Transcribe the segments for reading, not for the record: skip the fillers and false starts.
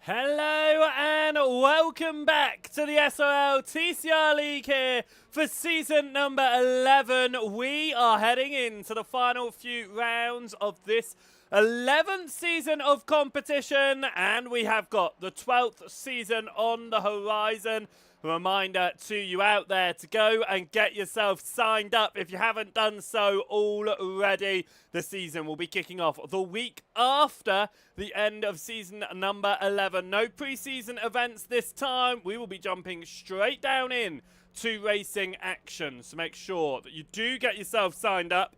Hello and welcome back to the SRL TCR League here for season number 11. We are heading into the final few rounds of this 11th season of competition, and we have got the 12th season on the horizon. A reminder to you out there to go and get yourself signed up if you haven't done so already. The season will be kicking off the week after the end of season number 11. No pre-season events this time. We will be jumping straight down in to racing action. So make sure that you do get yourself signed up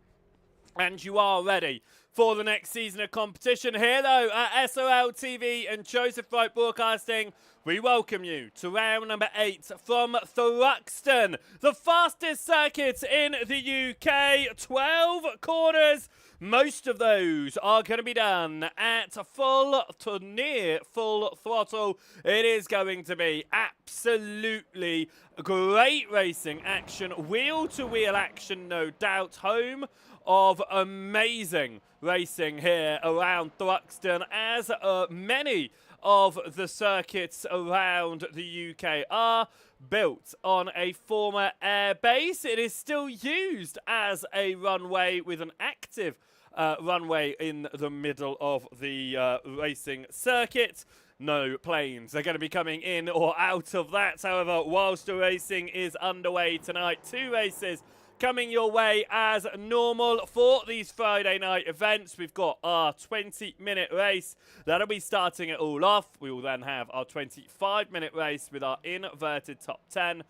and you are ready for the next season of competition. Here though at SRL TV and Joseph Wright Broadcasting, we welcome you to round number 8 from Thruxton, the fastest circuit in the UK. 12 corners. Most of those are going to be done at full to near full throttle. It is going to be absolutely great racing action, wheel-to-wheel action, no doubt. Home of amazing racing here around Thruxton, as many of the circuits around the UK are built on a former air base. It is still used as a runway with an active runway in the middle of the racing circuit. No planes are going to be coming in or out of that. However, whilst the racing is underway tonight, 2 races coming your way as normal for these Friday night events. We've got our 20-minute race. That'll be starting it all off. We will then have our 25-minute race with our inverted top 10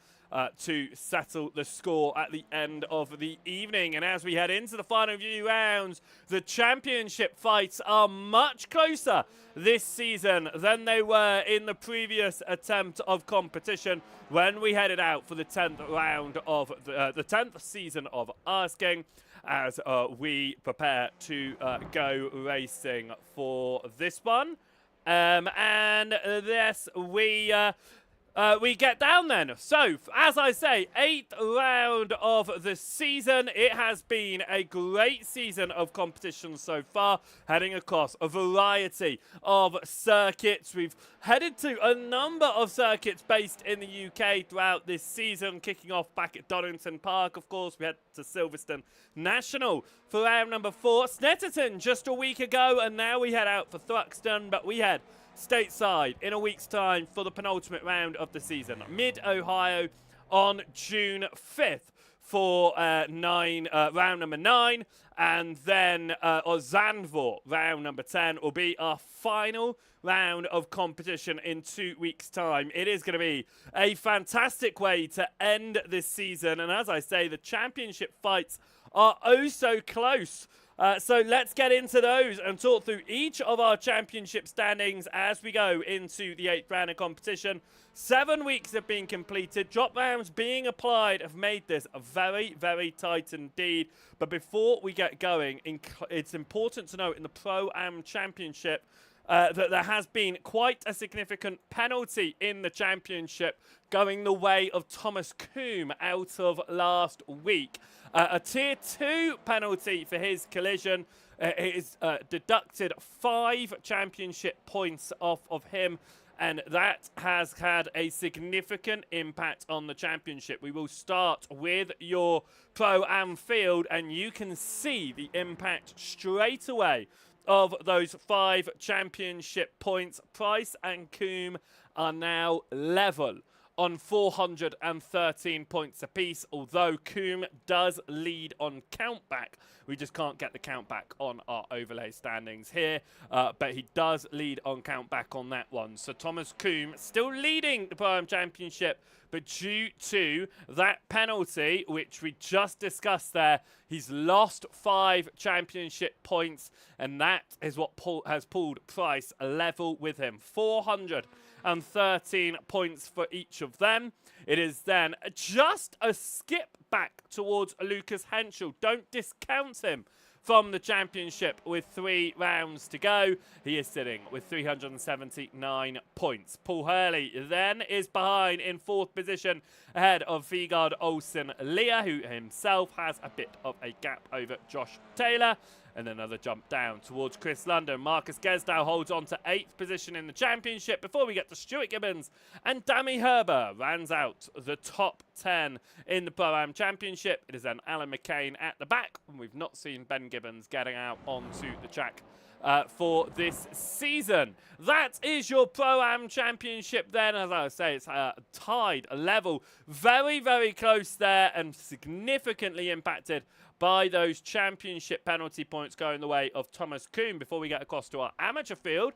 to settle the score at the end of the evening. And as we head into the final few rounds, the championship fights are much closer this season than they were in the previous attempt of competition when we headed out for the 10th round of the 10th season of Asking, as we prepare to go racing for this one. And yes, we get down then. So, as I say, 8th round of the season. It has been a great season of competition so far, heading across a variety of circuits. We've headed to a number of circuits based in the UK throughout this season, kicking off back at Donington Park, of course. We head to Silverstone National for round number 4. Snetterton just a week ago, and now we head out for Thruxton, but we head stateside in a week's time for the penultimate round of the season. Mid-Ohio on June 5th for round number 9. And then Zandvoort, round number 10, will be our final round of competition in 2 weeks' time. It is going to be a fantastic way to end this season. And as I say, the championship fights are oh so close. So let's get into those and talk through each of our championship standings as we go into the 8th round of competition. 7 weeks have been completed. Drop rounds being applied have made this very, very tight indeed. But before we get going, it's important to note in the Pro-Am Championship that there has been quite a significant penalty in the championship going the way of Thomas Coombe out of last week. A Tier 2 penalty for his collision. It is deducted 5 championship points off of him, and that has had a significant impact on the championship. We will start with your Pro-Am field, and you can see the impact straight away of those 5 championship points. Price and Coombe are now level on 413 points apiece, although Coombe does lead on countback. We just can't get the countback on our overlay standings here, but he does lead on countback on that one. So Thomas Coombe still leading the Pro-Am Championship, but due to that penalty, which we just discussed there, he's lost 5 championship points, and that is what has pulled Price level with him. 413 points for each of them. It is then just a skip back towards Lucas Henschel. Don't discount him from the championship with 3 rounds to go. He is sitting with 379 points. Paul Hurley then is behind in 4th position ahead of Vigard Olsen Leah, who himself has a bit of a gap over Josh Taylor. And then another jump down towards Chris London. Marcus Gesdow holds on to 8th position in the championship before we get to Stuart Gibbons. And Dammy Herber rounds out the top 10 in the Pro-Am Championship. It is then Alan McCain at the back. And we've not seen Ben Gibbons getting out onto the track for this season. That is your Pro-Am Championship then. As I say, it's tied, a level, very, very close there and significantly impacted by those championship penalty points going the way of Thomas Kuhn. Before we get across to our amateur field,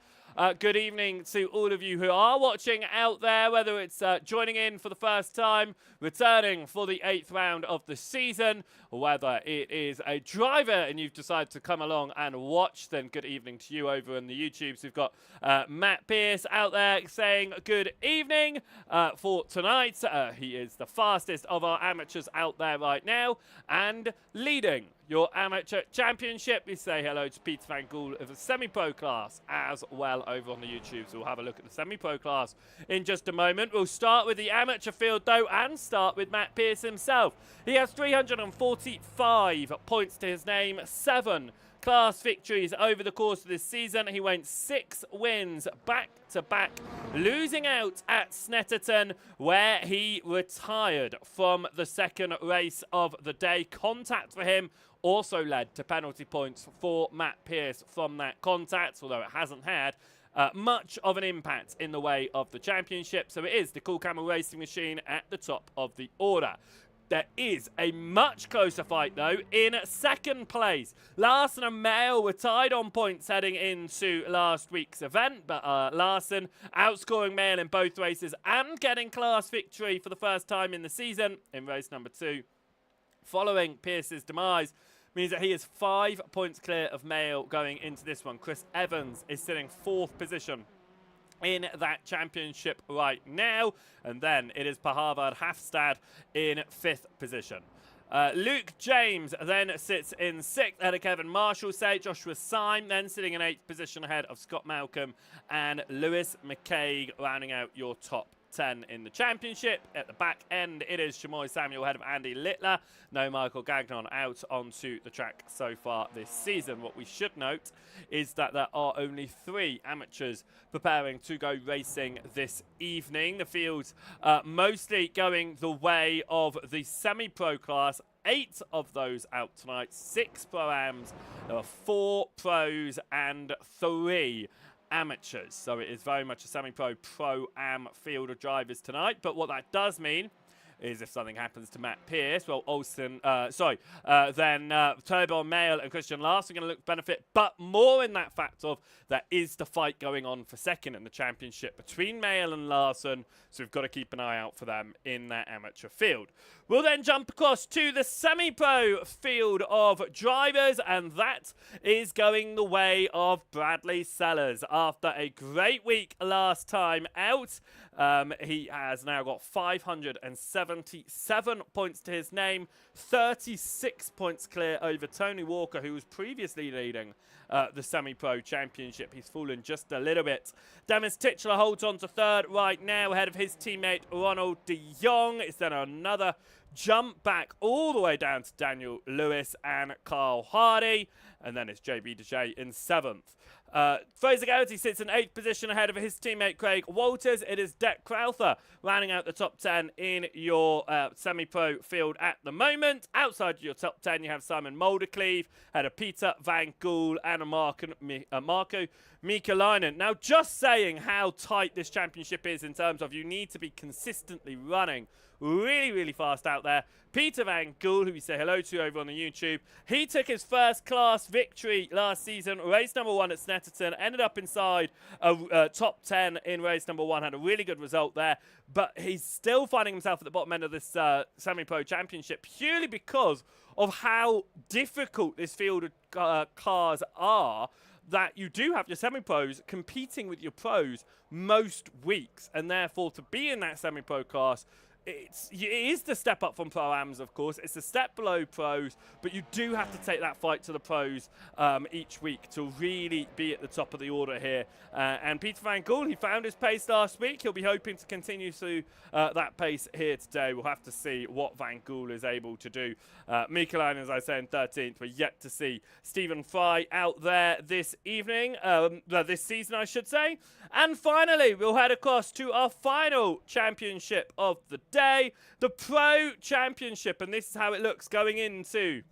good evening to all of you who are watching out there, whether it's joining in for the first time, returning for the 8th round of the season, or whether it is a driver and you've decided to come along and watch, then good evening to you over on the YouTubes. We've got Matt Pierce out there saying good evening for tonight. He is the fastest of our amateurs out there right now and leading your amateur championship. We say hello to Peter Van Gool of the semi-pro class as well over on the YouTube. So we'll have a look at the semi-pro class in just a moment. We'll start with the amateur field though and start with Matt Pierce himself. He has 345 points to his name, 7 class victories over the course of this season. He went 6 wins back to back, losing out at Snetterton where he retired from the second race of the day. Contact for him also led to penalty points for Matt Pierce from that contact, although it hasn't had much of an impact in the way of the championship. So it is the Cool Camel Racing Machine at the top of the order. There is a much closer fight, though, in second place. Larson and Mail were tied on points heading into last week's event, but Larson outscoring Mail in both races and getting class victory for the first time in the season in race number 2. Following Pierce's demise means that he is 5 points clear of Mail going into this one. Chris Evans is sitting 4th position in that championship right now. And then it is Pahavard Hafstad in 5th position. Luke James then sits in 6th ahead of Kevin Marshall. Joshua Syme then sitting in 8th position ahead of Scott Malcolm and Lewis McCaig rounding out your top 10 in the championship. At the back end, it is Shamoy Samuel ahead of Andy Littler. No Michael Gagnon out onto the track so far this season. What we should note is that there are only 3 amateurs preparing to go racing this evening. The field's mostly going the way of the semi-pro class. 8 of those out tonight, 6 pro-ams. There are 4 pros and 3 amateurs, so it is very much a semi-pro pro-am field of drivers tonight. But what that does mean is if something happens to Matt Pierce, well, then Turbo Mail and Christian Larson are going to look to benefit, but more in that fact of there is the fight going on for second in the championship between Mail and Larson, so we've got to keep an eye out for them in that amateur field. We'll then jump across to the semi-pro field of drivers, and that is going the way of Bradley Sellers. After a great week last time out, he has now got 577 points to his name, 36 points clear over Tony Walker, who was previously leading the semi-pro championship. He's fallen just a little bit. Demis Titchler holds on to 3rd right now ahead of his teammate Ronald de Jong. It's then another jump back all the way down to Daniel Lewis and Carl Hardy. And then it's JB DeJay in 7th. Fraser Garrity sits in 8th position ahead of his teammate Craig Walters. It is Deck Crowther rounding out the top 10 in your semi-pro field at the moment. Outside your top 10, you have Simon Muldercleave, ahead of Peter Van Gool and Marco Mikalainen. Now, just saying how tight this championship is in terms of you need to be consistently running really, really fast out there. Peter Van Gool, who we say hello to over on the YouTube, he took his first class victory last season, race number 1 at Snetterton, ended up inside a top 10 in race number 1, had a really good result there, but he's still finding himself at the bottom end of this semi-pro championship purely because of how difficult this field of cars are, that you do have your semi-pros competing with your pros most weeks, and therefore to be in that semi-pro class it is the step up from Pro-Ams, of course. It's a step below pros, but you do have to take that fight to the pros each week to really be at the top of the order here. And Peter van Gool, he found his pace last week. He'll be hoping to continue through that pace here today. We'll have to see what Van Gool is able to do. Mikalainen, as I say, in 13th. We're yet to see Stephen Fry out there this evening, this season, I should say. And finally, we'll head across to our final championship of the day, the Pro Championship. And this is how it looks going into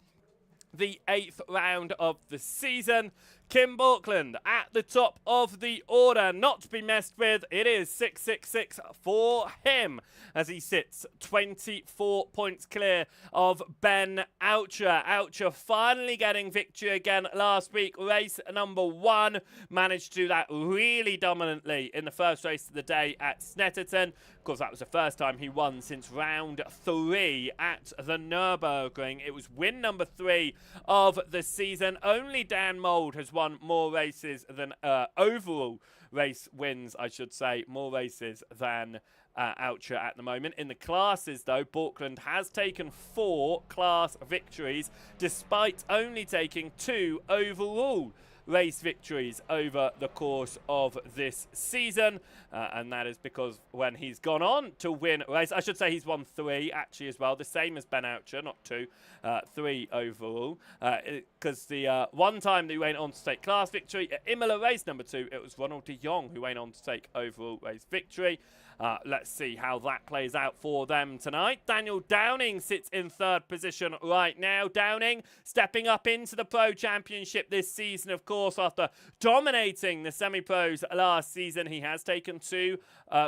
the 8th round of the season. Kim Borkland at the top of the order, not to be messed with. It is 666 for him as he sits 24 points clear of Ben Oucher. Oucher finally getting victory again last week. Race number 1, managed to do that really dominantly in the first race of the day at Snetterton. Of course, that was the first time he won since round 3 at the Nürburgring. It was win number 3 of the season. Only Dan Mould has won more races than overall race wins, I should say, more races than Oucher at the moment. In the classes, though, Borkland has taken 4 class victories, despite only taking 2 overall race victories over the course of this season, and that is because when he's gone on to win race, I should say he's won 3 actually as well, the same as Ben Oucher, not 2, 3 overall, because the one time that he went on to take class victory at Imola race number 2, it was Ronald de Jong who went on to take overall race victory. Let's see how that plays out for them tonight. Daniel Downing sits in 3rd position right now. Downing stepping up into the Pro Championship this season, of course, after dominating the semi-pros last season. He has taken 2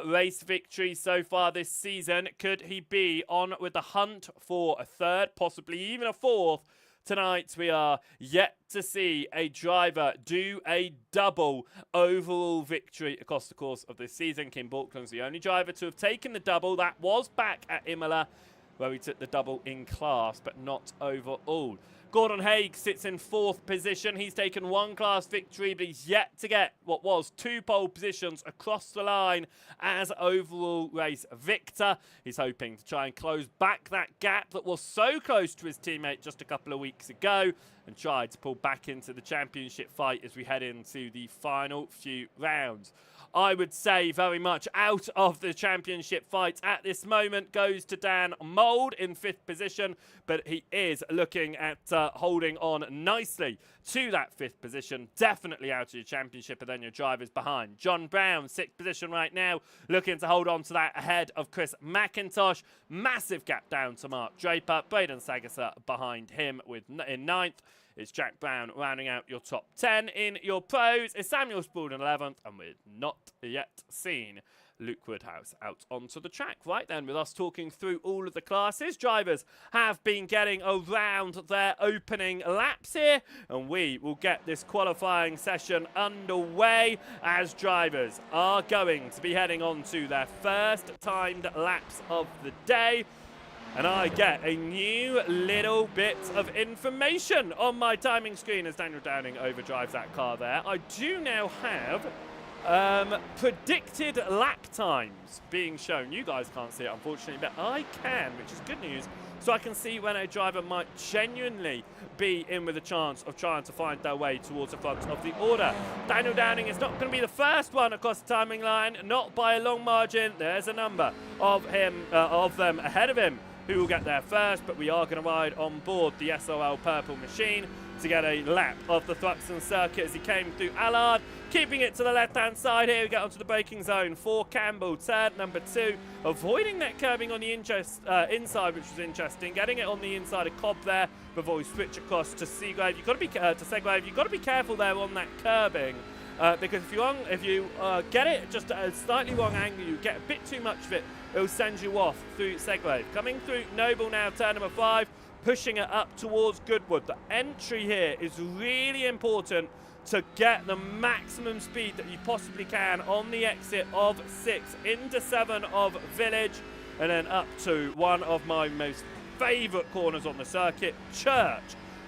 race victories so far this season. Could he be on with the hunt for a 3rd, possibly even a 4th? Tonight, we are yet to see a driver do a double overall victory across the course of this season. Kim Borkland's the only driver to have taken the double. That was back at Imola, where he took the double in class, but not overall. Gordon Haig sits in 4th position. He's taken 1 class victory, but he's yet to get what was 2 pole positions across the line as overall race victor. He's hoping to try and close back that gap that was so close to his teammate just a couple of weeks ago and try to pull back into the championship fight as we head into the final few rounds. I would say very much out of the championship fight at this moment goes to Dan Mould in 5th position, but he is looking at holding on nicely to that 5th position. Definitely out of your championship, and then your drivers behind. John Brown, 6th position right now, looking to hold on to that ahead of Chris McIntosh. Massive gap down to Mark Draper. Braden Sagasser behind him in 9th. It's Jack Brown rounding out your top 10 in your pros. It's Samuel Spaulding 11th, and we're not yet seen Luke Woodhouse out onto the track. Right then, with us talking through all of the classes, drivers have been getting around their opening laps here, and we will get this qualifying session underway as drivers are going to be heading on to their first timed laps of the day. And I get a new little bit of information on my timing screen as Daniel Downing overdrives that car there. I do now have predicted lap times being shown. You guys can't see it, unfortunately, but I can, which is good news. So I can see when a driver might genuinely be in with a chance of trying to find their way towards the front of the order. Daniel Downing is not going to be the first one across the timing line, not by a long margin. There's a number of them ahead of him who will get there first, but we are going to ride on board the SRL purple machine to get a lap of the Thruxton circuit as he came through Allard, keeping it to the left-hand side here. We get onto the braking zone for Campbell, turn number 2, avoiding that curbing on the inside, which was interesting, getting it on the inside of Cobb there before we switch across to Seagrave. You've got to be Seagrave. You've got to be careful there on that curbing. Because if you get it just at a slightly wrong angle, you get a bit too much of it, it'll send you off through Segrave. Coming through Noble now, turn number 5, pushing it up towards Goodwood. The entry here is really important to get the maximum speed that you possibly can on the exit of 6 into 7 of Village, and then up to one of my most favourite corners on the circuit, Church.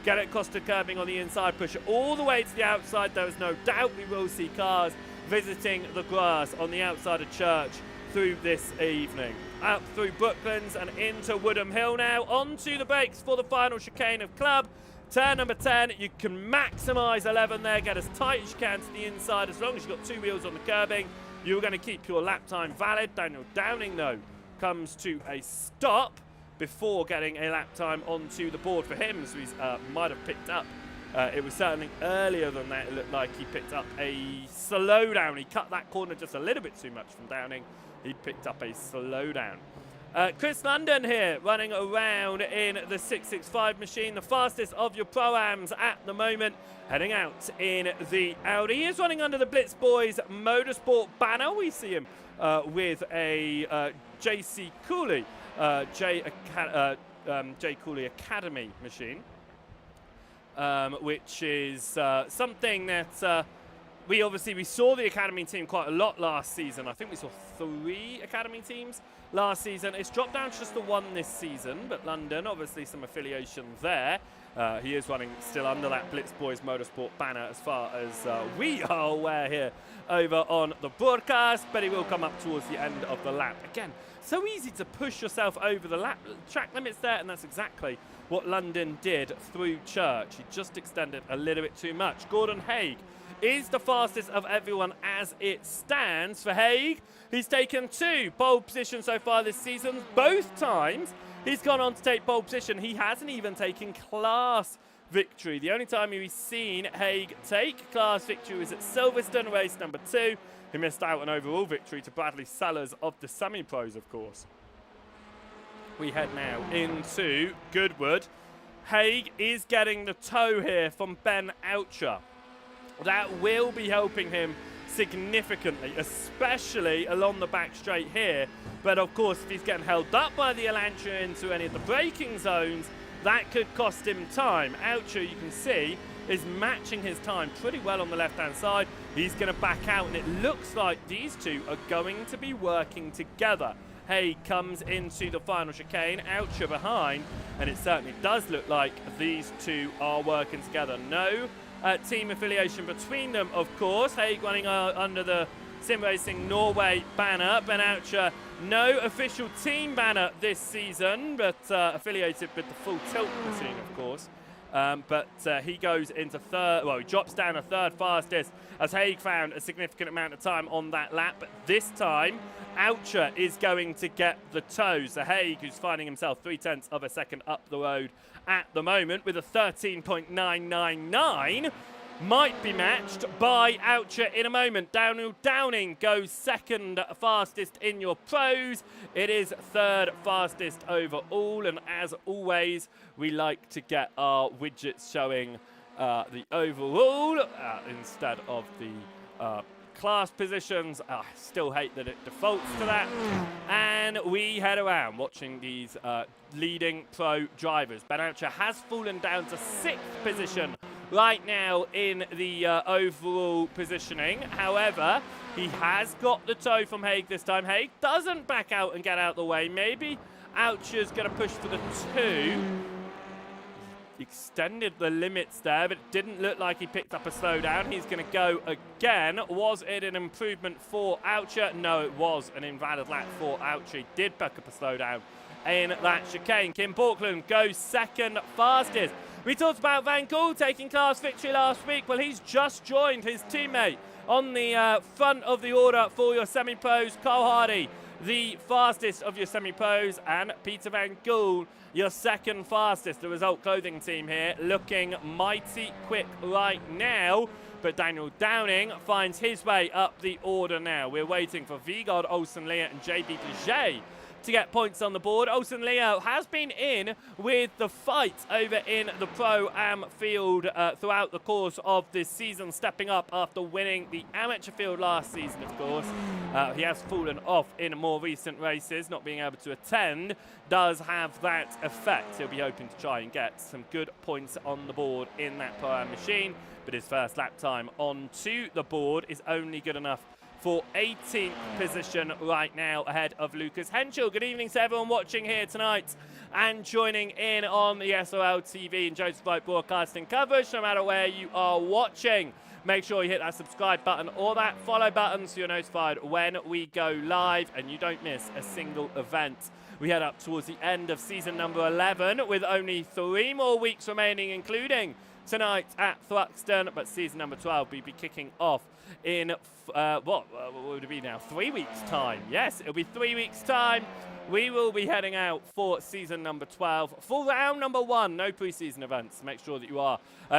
Get it across to curbing on the inside, push it all the way to the outside. There is no doubt we will see cars visiting the grass on the outside of Church through this evening. out through Brooklands and into Woodham Hill now. Onto the brakes for the final chicane of Club. Turn number 10, you can maximise 11 there, get as tight as you can to the inside. As long as you've got 2 wheels on the curbing, you're going to keep your lap time valid. Daniel Downing, though, comes to a stop before getting a lap time onto the board for him, so he might have picked up. It was certainly earlier than that. It looked like he picked up a slowdown. He cut that corner just a little bit too much from Downing. He picked up a slowdown. Chris London here running around in the 665 machine, the fastest of your Pro-Ams at the moment, heading out in the Audi. He is running under the Blitz Boys Motorsport banner. We see him with a JC Cooley, J Cooley Academy machine, which is something that we saw the Academy team quite a lot last season. I think we saw 3 Academy teams last season. It's dropped down to just the 1 this season, but London, obviously some affiliation there. He is running still under that Blitz Boys Motorsport banner as far as we are aware here over on the broadcast, but he will come up towards the end of the lap. Again, so easy to push yourself over the track limits there, and that's exactly what London did through Church. He just extended a little bit too much. Gordon Haig is the fastest of everyone as it stands. For Haig, he's taken 2 pole positions so far this season. Both times he's gone on to take pole position. He hasn't even taken class victory. The only time we've seen Haig take class victory was at Silverstone, race number 2. He missed out on overall victory to Bradley Sellers of the semi-pros, of course. We head now into Goodwood. Haig is getting the tow here from Ben Oucher. That will be helping him significantly, especially along the back straight here. But of course, if he's getting held up by the Elantra into any of the braking zones, that could cost him time. Oucher, you can see, is matching his time pretty well on the left-hand side. He's going to back out, and it looks like these two are going to be working together. Haig comes into the final chicane, Oucher behind, and it certainly does look like these two are working together. No team affiliation between them, of course. Haig running under the Sim Racing Norway banner. Ben Oucher, no official team banner this season, but affiliated with the Full Tilt machine, of course. But he goes into third, well, he drops down a third fastest as Haig found a significant amount of time on that lap. But this time, Oucher is going to get the tow. So Haig, who's finding himself 0.3 of a second up the road at the moment with a 13.999, might be matched by Oucher in a moment. Daniel Downing goes second fastest in your pros. It is third fastest overall, and as always, we like to get our widgets showing the overall instead of the class positions. I still hate that it defaults to that. And we head around watching these leading pro drivers. Ben Oucher has fallen down to 6th position right now in the overall positioning. However, he has got the tow from Haig this time. Haig doesn't back out and get out the way. Maybe Oucher's going to push for the 2. Extended the limits there, but it didn't look like he picked up a slowdown. He's going to go again. Was it an improvement for Oucher? No, it was an invalid lap for Oucher. He did pick up a slowdown in that chicane. Kim Borkland goes second fastest. We talked about Van Gool taking class victory last week. Well, he's just joined his teammate on the front of the order for your semi-pros. Carl Hardy, the fastest of your semi-pros, and Peter Van Gool, your second fastest. The Result Clothing team here looking mighty quick right now, but Daniel Downing finds his way up the order now. We're waiting for Vigard, Olsen Lea and JB Deget to get points on the board. Olsen Leo has been in with the fight over in the Pro-Am field throughout the course of this season, stepping up after winning the amateur field last season, of course. He has fallen off in more recent races, not being able to attend does have that effect. He'll be hoping to try and get some good points on the board in that Pro-Am machine, but his first lap time onto the board is only good enough for 18th position right now ahead of Lucas Henschel. Good evening to everyone watching here tonight and joining in on the SRL TV and Joseph Light Broadcasting coverage, no matter where you are watching. Make sure you hit that subscribe button or that follow button so you're notified when we go live and you don't miss a single event. We head up towards the end of season number 11 with only 3 more weeks remaining, including tonight at Thruxton, but season number 12 will be kicking off in, what would it be now? 3 weeks' time. Yes, it'll be 3 weeks' time. We will be heading out for season number 12 for round number 1. No preseason events. Make sure that you are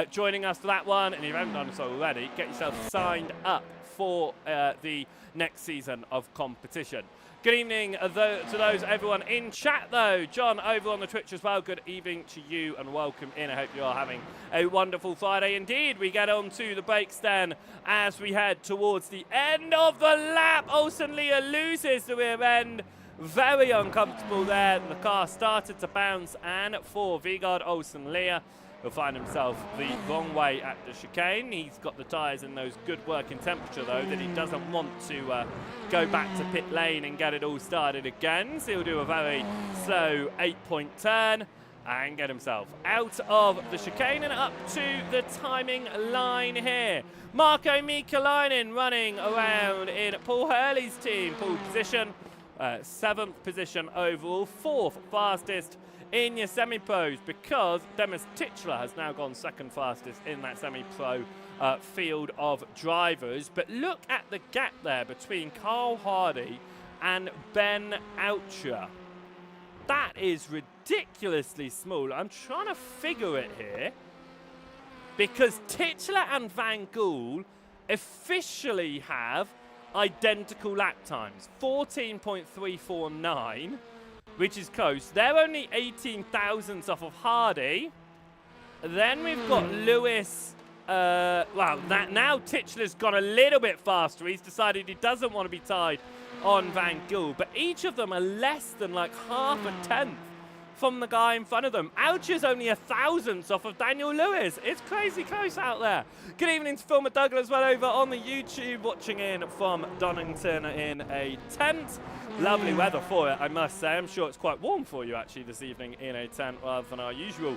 joining us for that one. And if you haven't done so already, get yourself signed up for the next season of competition. Good evening to those, everyone in chat though. John over on the Twitch as well. Good evening to you and welcome in. I hope you are having a wonderful Friday indeed. We get on to the brakes then as we head towards the end of the lap. Olsen Leah loses the rear end. Very uncomfortable there. The car started to bounce, and for Vigard Olsen Leah, he'll find himself the wrong way at the chicane. He's got the tyres in those good working temperature though that he doesn't want to go back to pit lane and get it all started again. So he'll do a very slow 8-point turn and get himself out of the chicane and up to the timing line here. Marko Mikalainen running around in Paul Hurley's team, pole position. 7th position overall, 4th fastest in your semi-pros, because Demis Titchler has now gone 2nd fastest in that semi-pro field of drivers. But look at the gap there between Carl Hardy and Ben Oucher. That is ridiculously small. I'm trying to figure it here, because Titchler and Van Gool officially have identical lap times, 14.349, which is close. They're only 18 thousandths off of Hardy. Then we've got Lewis. Now Titchler's gone a little bit faster. He's decided he doesn't want to be tied on Van Gool, but each of them are less than like half a tenth from the guy in front of them. Oucher's only 1,000th off of Daniel Lewis. It's crazy close out there. Good evening to Phil McDougall as well over on the YouTube, watching in from Donington in a tent. Lovely weather for it, I must say. I'm sure it's quite warm for you actually this evening in a tent, rather than our usual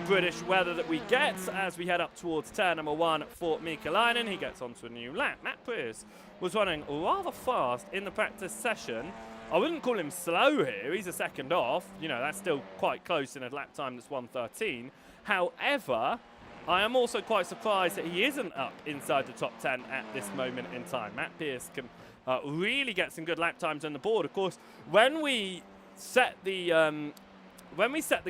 British weather that we get as we head up towards turn number 1 for Mikalainen. He gets onto a new lap. Matt Pierce was running rather fast in the practice session. I wouldn't call him slow here. He's a second off. You know, that's still quite close in a lap time that's 1:13. However, I am also quite surprised that he isn't up inside the top 10 at this moment in time. Matt Pierce can really get some good lap times on the board. Of course, when we set the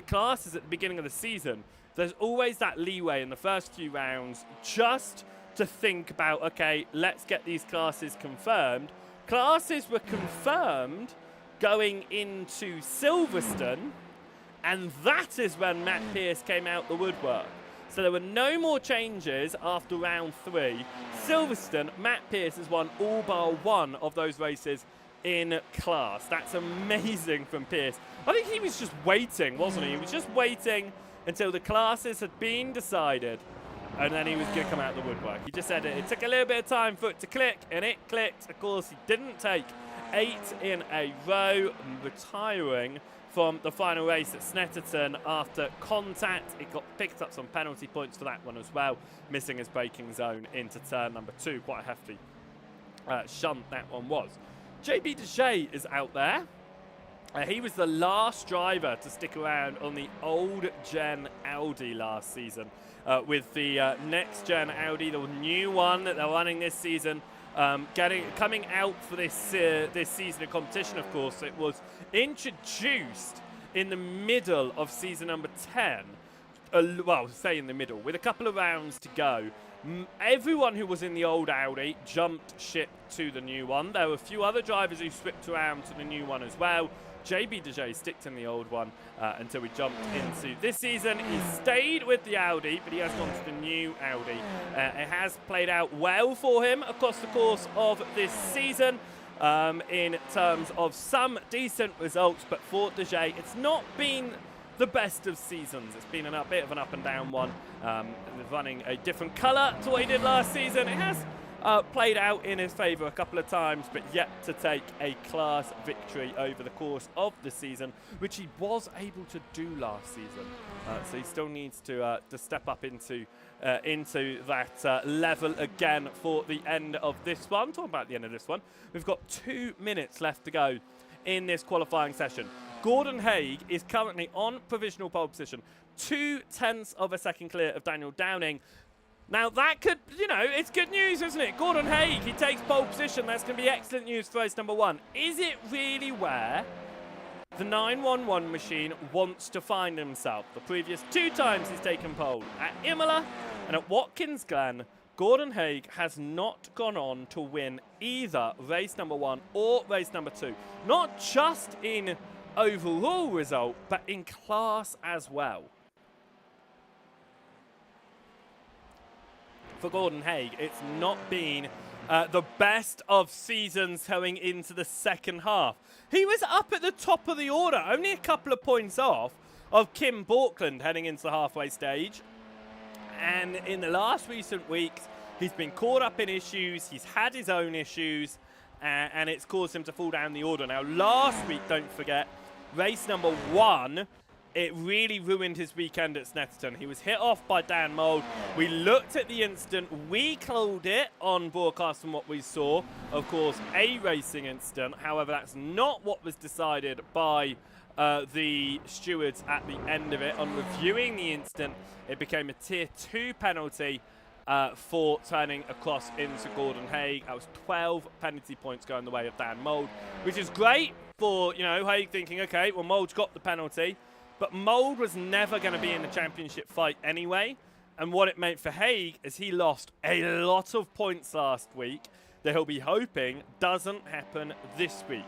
classes at the beginning of the season, there's always that leeway in the first few rounds just to think about, okay, let's get these classes confirmed. Classes were confirmed going into Silverstone, and that is when Matt Pierce came out the woodwork. So there were no more changes after round 3. Silverstone, Matt Pierce has won all bar 1 of those races in class. That's amazing from Pierce. I think he was just waiting, wasn't he? He was just waiting until the classes had been decided, and then he was going to come out the woodwork. He just said it took a little bit of time for it to click, and it clicked. Of course, he didn't take 8 in a row, retiring from the final race at Snetterton after contact. It got picked up some penalty points for that one as well, missing his braking zone into turn number 2. Quite a hefty shunt that one was. JB Dejay is out there. He was the last driver to stick around on the old-gen Audi last season. With the next-gen Audi, the new one that they're running this season, coming out for this season of competition, of course. It was introduced in the middle of season number 10. Well, say in the middle, with a couple of rounds to go. Everyone who was in the old Audi jumped ship to the new one. There were a few other drivers who slipped around to the new one as well. JB Dejay sticked in the old one until we jumped into this season. He stayed with the Audi, but he has gone to the new Audi. It has played out well for him across the course of this season in terms of some decent results, but for Dejay, it's not been the best of seasons. It's been a bit of an up and down one, running a different colour to what he did last season. It has played out in his favour a couple of times, but yet to take a class victory over the course of the season, which he was able to do last season. So he still needs to step up into that level again for the end of this one. Talking about the end of this one, we've got 2 minutes left to go in this qualifying session. Gordon Haig is currently on provisional pole position, 0.2 of a second clear of Daniel Downing. Now that could, it's good news, isn't it? Gordon Haig, he takes pole position. That's going to be excellent news for race number 1. Is it really where the 911 machine wants to find himself? The previous 2 times he's taken pole, at Imola and at Watkins Glen, Gordon Haig has not gone on to win either race number 1 or race number 2. Not just in overall result, but in class as well. For Gordon Haig, it's not been the best of seasons going into the second half. He was up at the top of the order, only a couple of points off of Kim Borkland heading into the halfway stage. And in the last recent weeks, he's been caught up in issues. He's had his own issues, and it's caused him to fall down the order. Now, last week, don't forget, race number 1, it really ruined his weekend at Snetterton. He was hit off by Dan Mould. We looked at the incident. We called it on broadcast from what we saw. Of course, a racing incident. However, that's not what was decided by the stewards at the end of it. On reviewing the incident, it became a Tier 2 penalty for turning across into Gordon Haig. That was 12 penalty points going the way of Dan Mould, which is great for, Haig thinking, okay, well, Mould's got the penalty. But Mould was never going to be in the championship fight anyway. And what it meant for Haig is he lost a lot of points last week that he'll be hoping doesn't happen this week.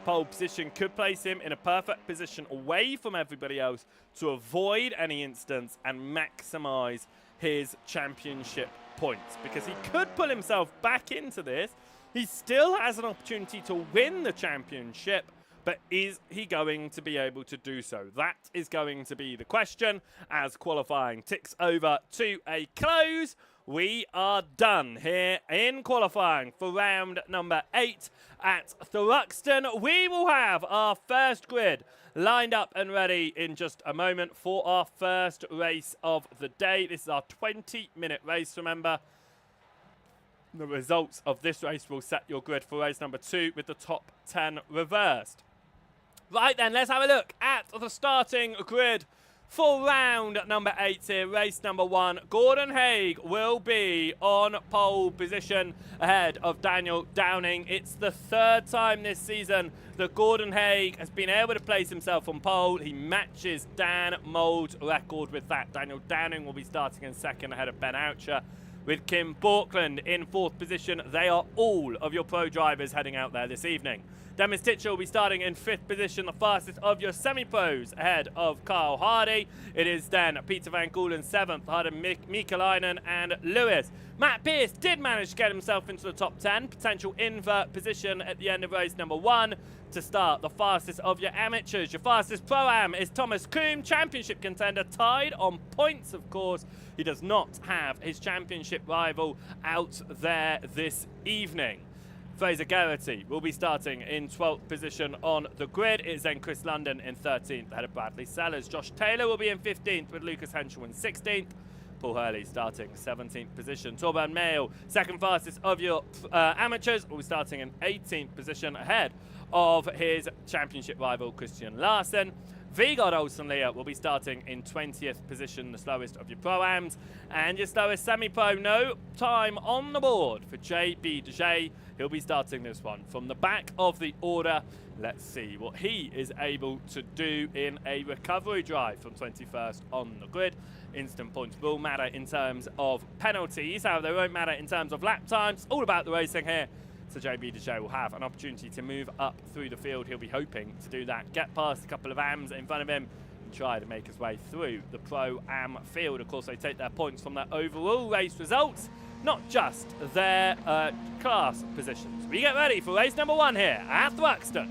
Pole position could place him in a perfect position away from everybody else to avoid any incidents and maximise his championship points. Because he could pull himself back into this. He still has an opportunity to win the championship. But is he going to be able to do so? That is going to be the question as qualifying ticks over to a close. We are done here in qualifying for round number 8 at Thruxton. We will have our first grid lined up and ready in just a moment for our first race of the day. This is our 20-minute race, remember. The results of this race will set your grid for race number 2 with the top 10 reversed. Right then, let's have a look at the starting grid for round number 8 here. Race number 1, Gordon Haig will be on pole position ahead of Daniel Downing. It's the 3rd time this season that Gordon Haig has been able to place himself on pole. He matches Dan Mould's record with that. Daniel Downing will be starting in 2nd ahead of Ben Oucher, with Kim Borkland in 4th position. They are all of your pro drivers heading out there this evening. Demis Titcher will be starting in 5th position, the fastest of your semi-pros, ahead of Carl Hardy. It is then Peter Van Koolen 7th, ahead of Mikalainen and Lewis. Matt Pearce did manage to get himself into the top 10, potential invert position at the end of race number 1. To start, the fastest of your amateurs. Your fastest pro-am is Thomas Kuhn, championship contender, tied on points, of course. He does not have his championship rival out there this evening. Fraser Geraghty will be starting in 12th position on the grid. It is then Chris London in 13th ahead of Bradley Sellers. Josh Taylor will be in 15th with Lucas Henschel in 16th. Paul Hurley starting 17th position. Torben Mayle, 2nd fastest of your amateurs, will be starting in 18th position ahead of his championship rival Christian Larsen. Vigard Olsen-Lear will be starting in 20th position, the slowest of your pro-ams. And your slowest semi-pro, no time on the board for JB Dejay. He'll be starting this one from the back of the order. Let's see what he is able to do in a recovery drive from 21st on the grid. Instant points will matter in terms of penalties. However, they won't matter in terms of lap times. All about the racing here. So JB Dejay will have an opportunity to move up through the field. He'll be hoping to do that, get past a couple of AMs in front of him and try to make his way through the Pro-Am field. Of course, they take their points from their overall race results, not just their class positions. We get ready for race number 1 here at Thruxton.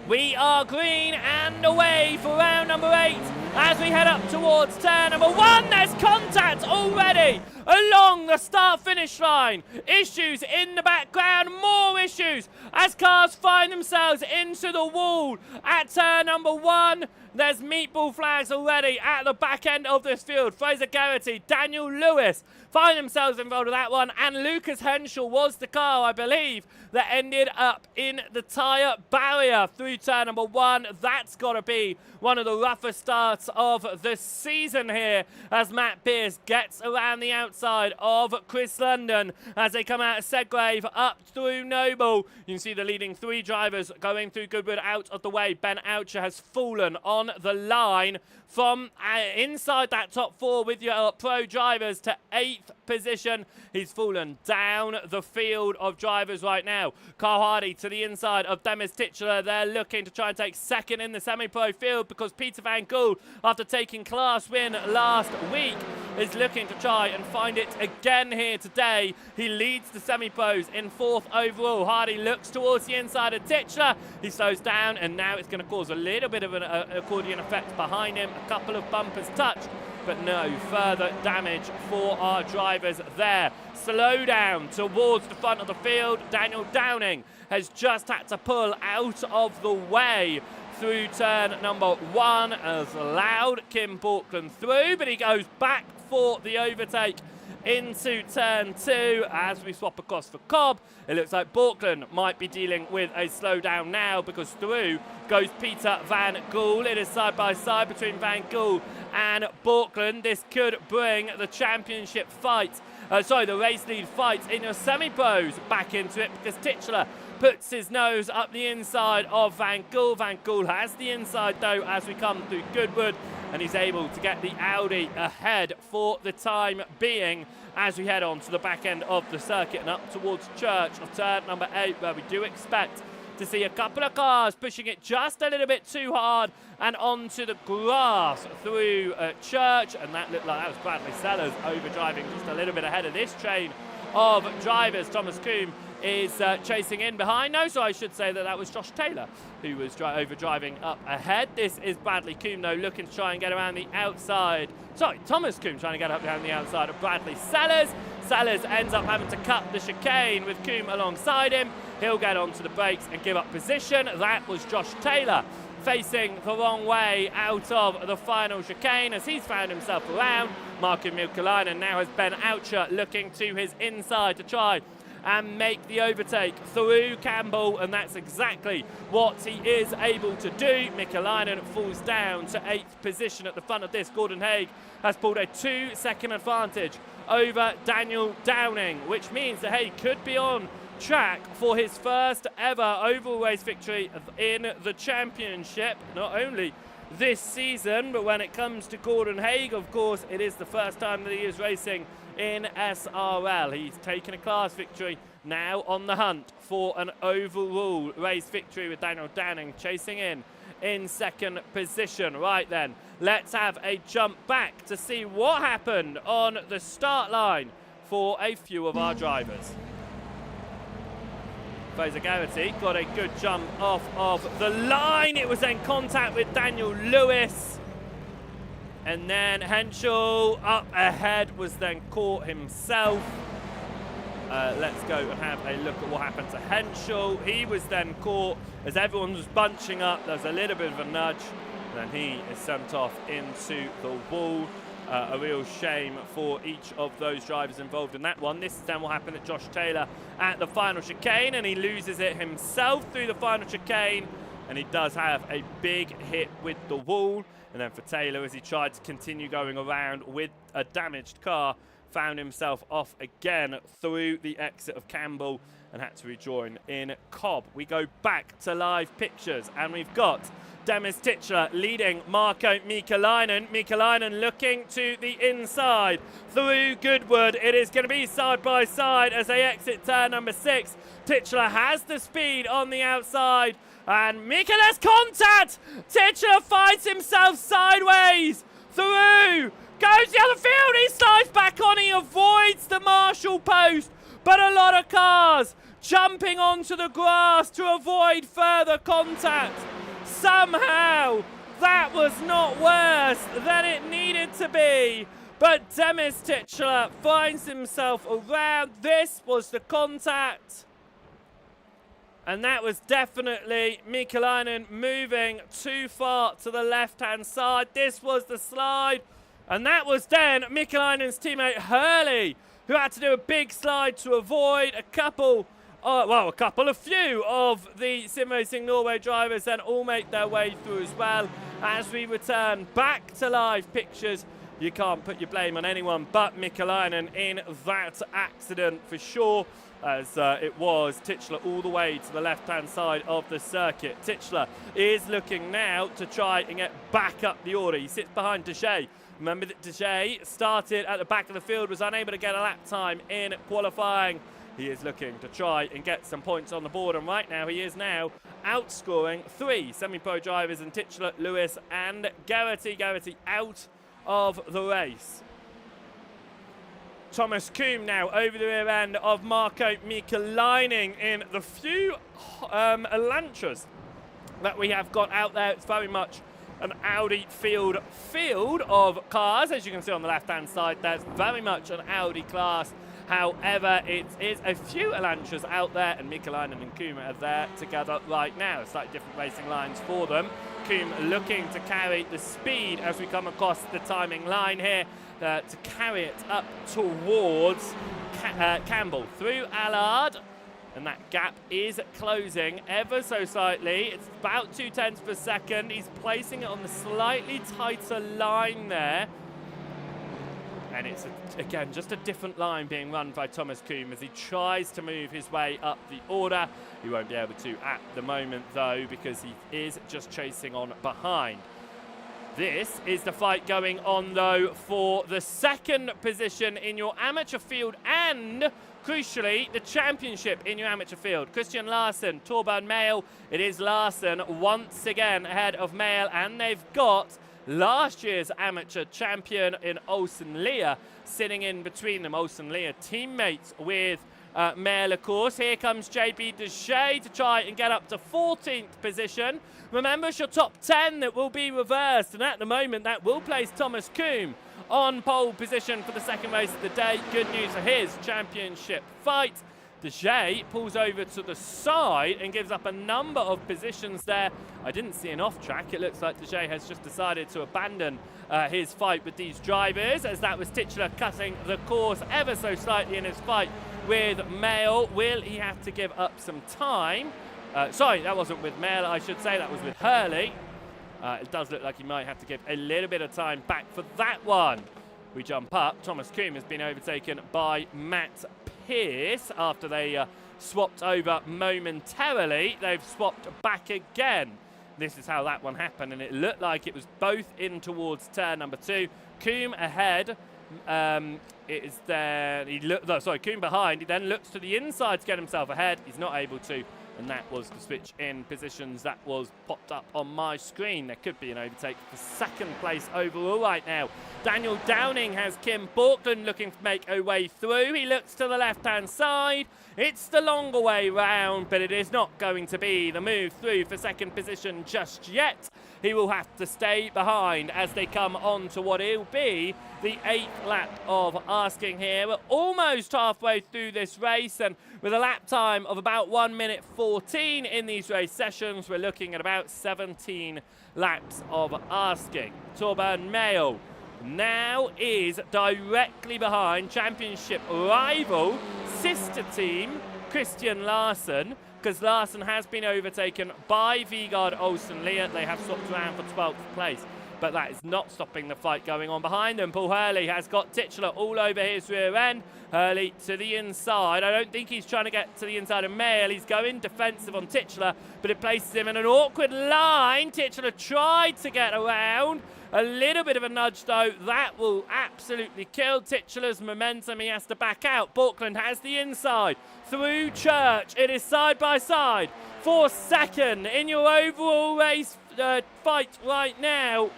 We are green and away for round number 8 as we head up towards turn number 1. There's contact already along the start-finish line. Issues in the background, more issues as cars find themselves into the wall at turn number 1. There's meatball flags already at the back end of this field. Fraser Garrity, Daniel Lewis find themselves involved with that one, and Lucas Henschel was the car, I believe, that ended up in the tyre barrier through turn number 1. That's got to be one of the roughest starts of the season here as Matt Pierce gets around the outside of Chris London as they come out of Sedgrave up through Noble. You can see the leading 3 drivers going through Goodwood out of the way. Ben Oucher has fallen on the line from inside that top 4 with your pro drivers to 8th position. He's fallen down the field of drivers right now. Carl Hardy to the inside of Demis Titular. They're looking to try and take 2nd in the semi-pro field because Peter Van Gool, after taking class win last week, is looking to try and find it again here today. He leads the semi-pros in 4th overall. Hardy looks towards the inside of Titular. He slows down, and now it's going to cause a little bit of an accordion effect behind him. A couple of bumpers touched, but no further damage for our drivers there. Slow down towards the front of the field. Daniel Downing has just had to pull out of the way through turn number 1 as allowed Kim Borkland through, but he goes back for the overtake into turn 2 as we swap across for Cobb. It looks like Borkland might be dealing with a slowdown now because through goes Peter Van Gool. It is side by side between Van Gool and Borkland. This could bring the championship fight, the race lead fight in your semi-pros back into it because Titular puts his nose up the inside of Van Gool. Van Gool has the inside though as we come through Goodwood, and he's able to get the Audi ahead for the time being as we head on to the back end of the circuit and up towards Church of turn number 8, where we do expect to see a couple of cars pushing it just a little bit too hard and onto the grass through Church, and that looked like that was Bradley Sellers overdriving just a little bit ahead of this train of drivers. Thomas Coombe is chasing in behind. No, so I should say that was Josh Taylor who was overdriving up ahead. This is Bradley Coombe, though, looking to try and get around the outside. Sorry, Thomas Coombe trying to get up behind the outside of Bradley Sellers. Sellers ends up having to cut the chicane with Coombe alongside him. He'll get onto the brakes and give up position. That was Josh Taylor facing the wrong way out of the final chicane as he's found himself around. Marko Milkalainen now has Ben Oucher looking to his inside to try and make the overtake through Campbell, and that's exactly what he is able to do. Mikalainen falls down to 8th position at the front of this. Gordon Haig has pulled a 2-second advantage over Daniel Downing, which means that Haig could be on track for his first ever oval race victory in the championship, not only this season, but when it comes to Gordon Haig, of course, it is the first time that he is racing in SRL. He's taken a class victory, now on the hunt for an overall race victory with Daniel Downing chasing in 2nd position. Right then, let's have a jump back to see what happened on the start line for a few of our drivers. Fraser Garrity got a good jump off of the line. It was in contact with Daniel Lewis. And then Henschel up ahead was then caught himself. Let's go and have a look at what happened to Henschel. He was then caught as everyone was bunching up. There was a little bit of a nudge. And then he is sent off into the wall. A real shame for each of those drivers involved in that one. This is then what happened at Josh Taylor at the final chicane, and he loses it himself through the final chicane, and he does have a big hit with the wall. And then for Taylor, as he tried to continue going around with a damaged car, found himself off again through the exit of Campbell and had to rejoin in Cobb. We go back to live pictures, and we've got Demis Titular leading Marko Mikalainen. Mikalainen looking to the inside through Goodwood. It is going to be side by side as they exit turn number 6. Titular has the speed on the outside, and Mikala's contact. Titular finds himself sideways through. Goes the other field. He slides back on. He avoids the marshal post, but a lot of cars jumping onto the grass to avoid further contact. Somehow, that was not worse than it needed to be. But Demis Titchler finds himself around. This was the contact. And that was definitely Mikalainen moving too far to the left-hand side. This was the slide. And that was then Mikalainen's teammate Hurley, who had to do a big slide to avoid a few of the Sim Racing Norway drivers then all make their way through as well. As we return back to live pictures, you can't put your blame on anyone but Mikalainen in that accident for sure, as it was Titchler all the way to the left-hand side of the circuit. Titchler is looking now to try and get back up the order. He sits behind Deshea. Remember that Deshea started at the back of the field, was unable to get a lap time in qualifying. He is looking to try and get some points on the board, and right now he is now outscoring 3 semi-pro drivers in Titchler, Lewis and Garrity. Garrity out of the race. Thomas Kuhn now over the rear end of Marko Mikalainen in the few Elantras that we have got out there. It's very much an Audi field of cars. As you can see on the left-hand side, there's very much an Audi class. However, it is a few Elantras out there, and Mikalainen and Kuhn are there together right now. Slightly different racing lines for them. Kuhn looking to carry the speed as we come across the timing line here to carry it up towards Campbell through Allard. And that gap is closing ever so slightly. It's about 0.2 per second. He's placing it on the slightly tighter line there. And it's, again, just a different line being run by Thomas Kuhn as he tries to move his way up the order. He won't be able to at the moment, though, because he is just chasing on behind. This is the fight going on, though, for the second position in your amateur field and, crucially, the championship in your amateur field. Christian Larsen, Torbjörn Mael. It is Larsen once again ahead of Mael, and they've got last year's amateur champion in Olsen Leah sitting in between them. Olsen Leah teammates with Mael, of course. Here comes JB Deshea to try and get up to 14th position. Remember, it's your top 10 that will be reversed, and at the moment that will place Thomas Kuhn on pole position for the second race of the day. Good news for his championship fight. Deshea pulls over to the side and gives up a number of positions there. I didn't see an off-track. It looks like Deshea has just decided to abandon his fight with these drivers, as that was Titchler cutting the course ever so slightly in his fight with Mael. Will he have to give up some time? Sorry, that wasn't with Mael, I should say. That was with Hurley. It does look like he might have to give a little bit of time back for that one. We jump up. Thomas Kuhn has been overtaken by Matt Pierce after they swapped over momentarily. They've swapped back again. This is how that one happened, and it looked like it was both in towards turn number 2. Kuhn ahead. It is there. Kuhn behind. He then looks to the inside to get himself ahead. He's not able to. And that was the switch in positions that was popped up on my screen. There could be an overtake for second place overall right now. Daniel Downing has Kim Borkland looking to make a way through. He looks to the left-hand side. It's the longer way round, but it is not going to be the move through for second position just yet. He will have to stay behind as they come on to what will be the 8th lap of asking here. We're almost halfway through this race, and with a lap time of about 1 minute 14 in these race sessions, we're looking at about 17 laps of asking. Torbjörn Mael now is directly behind championship rival sister team Christian Larsen, because Larsen has been overtaken by Vigard Olsen Leah. They have swapped around for 12th place, but that is not stopping the fight going on behind them. Paul Hurley has got Titchler all over his rear end. Hurley to the inside. I don't think he's trying to get to the inside of Mael. He's going defensive on Titchler, but it places him in an awkward line. Titchler tried to get around. A little bit of a nudge, though. That will absolutely kill Titchler's momentum. He has to back out. Borkland has the inside. Through Church. It is side by side for second in your overall race fight right now.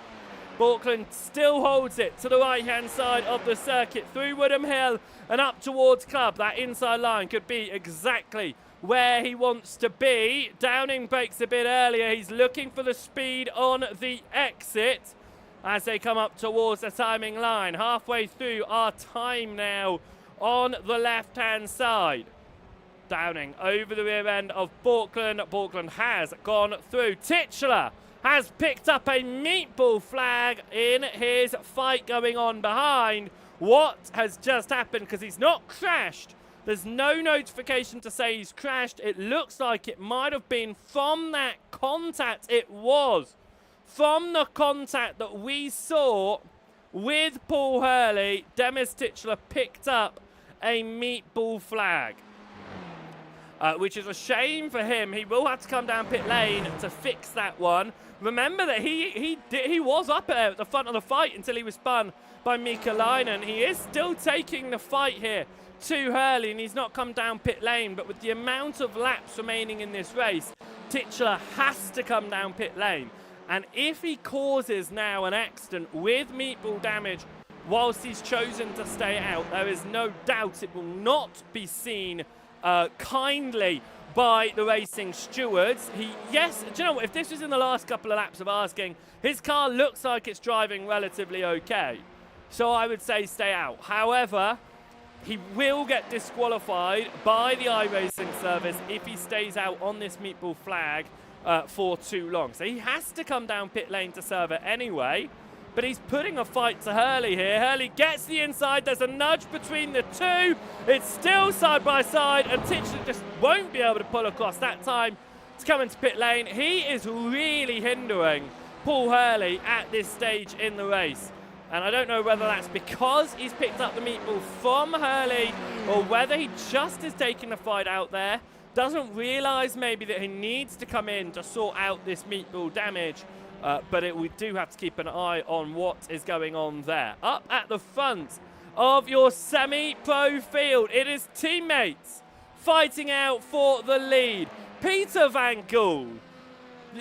Borkland still holds it to the right-hand side of the circuit through Woodham Hill and up towards Club. That inside line could be exactly where he wants to be. Downing breaks a bit earlier. He's looking for the speed on the exit. as they come up towards the timing line. Halfway through our time now on the left-hand side. Downing over the rear end of Borkland. Borkland has gone through. Titular has picked up a meatball flag in his fight going on behind. What has just happened? Because he's not crashed. There's no notification to say he's crashed. It looks like it might have been from that contact. It was from the contact that we saw with Paul Hurley. Demis Titular picked up a meatball flag. Which is a shame for him. He will have to come down pit lane to fix that one. Remember that he was up at the front of the fight until he was spun by Mikalainen. He is still taking the fight here to Hurley, and he's not come down pit lane. But with the amount of laps remaining in this race, Titular has to come down pit lane. And if he causes now an accident with meatball damage whilst he's chosen to stay out, there is no doubt it will not be seen kindly by the racing stewards. Yes, do you know what? If this was in the last couple of laps of asking, his car looks like it's driving relatively okay. So I would say stay out. However, he will get disqualified by the iRacing service if he stays out on this meatball flag for too long. So he has to come down pit lane to serve it anyway. But he's putting a fight to Hurley here. Hurley gets the inside. There's a nudge between the two. It's still side by side, and Titular just won't be able to pull across that time to come into pit lane. He is really hindering Paul Hurley at this stage in the race. And I don't know whether that's because he's picked up the meatball from Hurley or whether he just is taking the fight out there. Doesn't realise maybe that he needs to come in to sort out this meatball damage. But we do have to keep an eye on what is going on there. Up at the front of your semi-pro field, it is teammates fighting out for the lead. Peter Van Gool,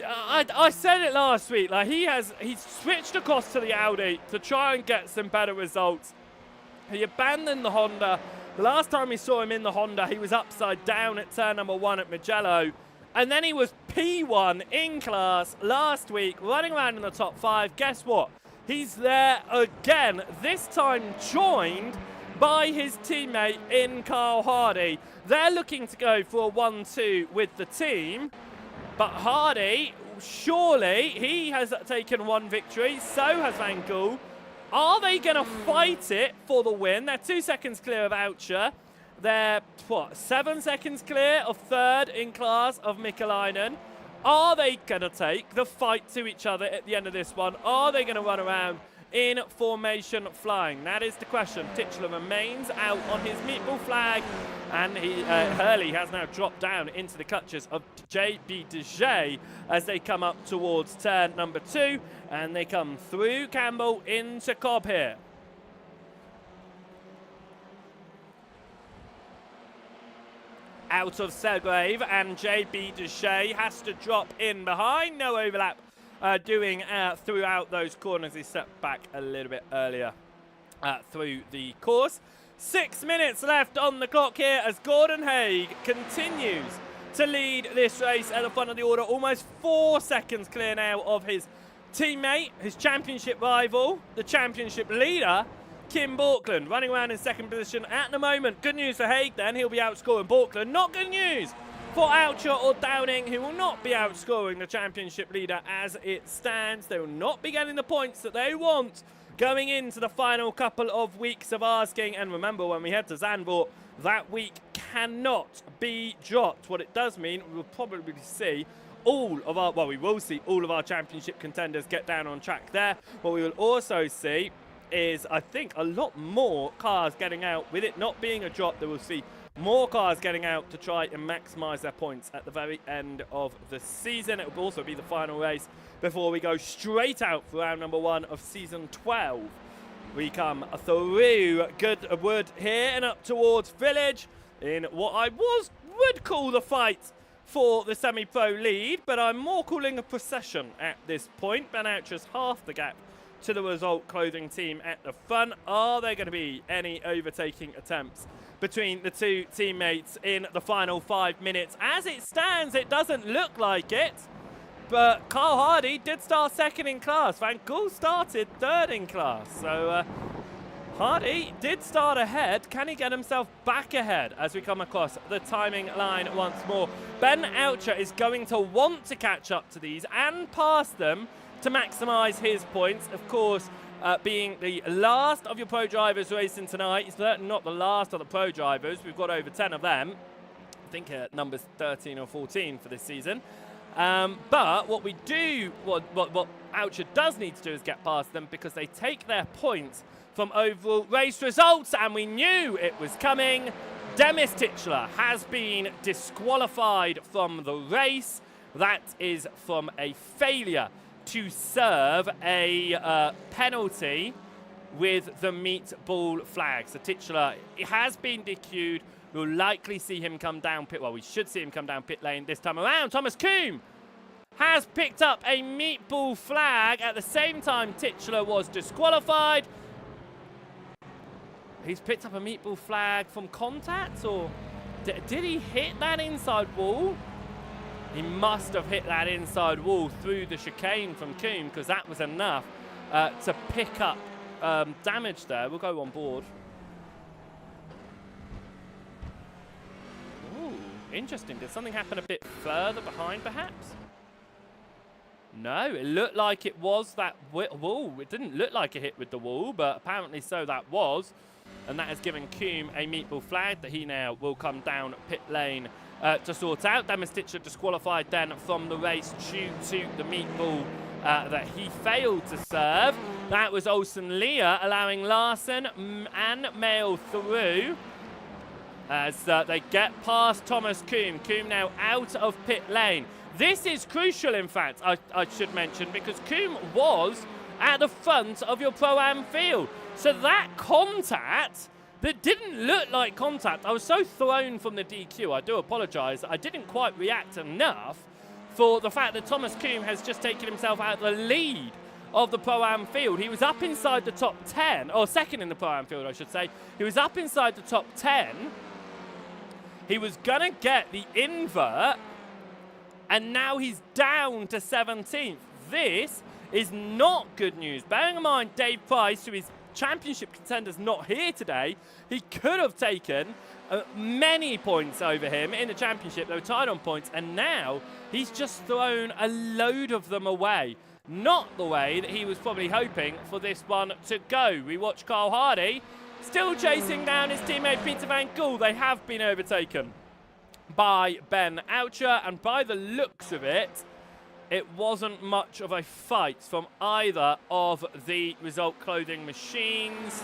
I said it last week, like he's switched across to the Audi to try and get some better results. He abandoned the Honda. The last time we saw him in the Honda, he was upside down at turn number 1 at Mugello. And then he was P1 in class last week, running around in the top 5. Guess what? He's there again, this time joined by his teammate in Carl Hardy. They're looking to go for a 1-2 with the team. But Hardy, surely, he has taken one victory, so has Van Gool. Are they going to fight it for the win? They're 2 seconds clear of Oucher. They're, 7 seconds clear of third in class of Mikalainen. Are they going to take the fight to each other at the end of this one? Are they going to run around in formation flying? That is the question. Titular remains out on his meatball flag, and Hurley has now dropped down into the clutches of JB Dejay as they come up towards turn number 2, and they come through Campbell into Cobb here. Out of Selgrave, and JB Dejay has to drop in behind. No overlap doing throughout those corners. He stepped back a little bit earlier through the course. 6 minutes left on the clock here as Gordon Haig continues to lead this race at the front of the order. Almost 4 seconds clear now of his teammate, his championship rival, the championship leader, Kim Borkland, running around in second position at the moment. Good news for Haig then, he'll be outscoring Borkland. Not good news for Oucher or Downing, who will not be outscoring the championship leader as it stands. They will not be getting the points that they want going into the final couple of weeks of asking. And remember, when we head to Zandvoort, that week cannot be dropped. What it does mean, we will probably see all of our, well, we will see all of our championship contenders get down on track there. What we will also see is, I think, a lot more cars getting out. With it not being a drop, that we'll see more cars getting out to try and maximise their points at the very end of the season. It will also be the final race before we go straight out for round number 1 of season 12. We come through Goodwood here and up towards Village in what I would call the fight for the semi-pro lead, but I'm more calling a procession at this point. Ben Oucher's half the gap to the Result Clothing team at the front. Are there going to be any overtaking attempts between the two teammates in the final 5 minutes? As it stands, it doesn't look like it. But Kyle Hardy did start second in class. Van Gool started third in class. So Hardy did start ahead. Can he get himself back ahead as we come across the timing line once more? Ben Oucher is going to want to catch up to these and pass them to maximise his points. Of course, being the last of your pro drivers racing tonight, he's certainly not the last of the pro drivers. We've got over 10 of them. I think numbers 13 or 14 for this season. But what we do, what Oucher does need to do is get past them because they take their points from overall race results, and we knew it was coming. Demis Titchler has been disqualified from the race. That is from a failure to serve a penalty with the meatball flag. So Titchler has been DQ'd. We'll likely see him come down pit. Well, we should see him come down pit lane this time around. Thomas Kuhn has picked up a meatball flag at the same time Titchler was disqualified. He's picked up a meatball flag from contact, or did he hit that inside wall? He must have hit that inside wall through the chicane from Kuhn, because that was enough to pick up damage there. We'll go on board. Ooh, interesting. Did something happen a bit further behind, perhaps? No, it looked like it was that wall. It didn't look like it hit with the wall, but apparently so that was. And that has given Kuhn a meatball flag that he now will come down pit lane to sort out. Demis Titchler disqualified then from the race due to the meatball that he failed to serve. That was Olsen Leah allowing Larson and Mail through as they get past Thomas Kuhn. Kuhn now out of pit lane. This is crucial, in fact, I should mention, because Kuhn was at the front of your Pro-Am field. So that contact, that didn't look like contact. I was so thrown from the DQ, I do apologise. I didn't quite react enough for the fact that Thomas Kuhn has just taken himself out of the lead of the Pro-Am field. He was up inside the top 10, or second in the Pro-Am field, I should say. He was up inside the top 10. He was going to get the invert, and now he's down to 17th. This is not good news. Bearing in mind Dave Price, who is championship contenders, not here today, he could have taken many points over him in the championship. They were tied on points, and now he's just thrown a load of them away. Not the way that he was probably hoping for this one to go. We watch Kyle Hardy still chasing down his teammate Peter Van Gool. They have been overtaken by Ben Oucher, and by the looks of it, it wasn't much of a fight from either of the Result Clothing machines.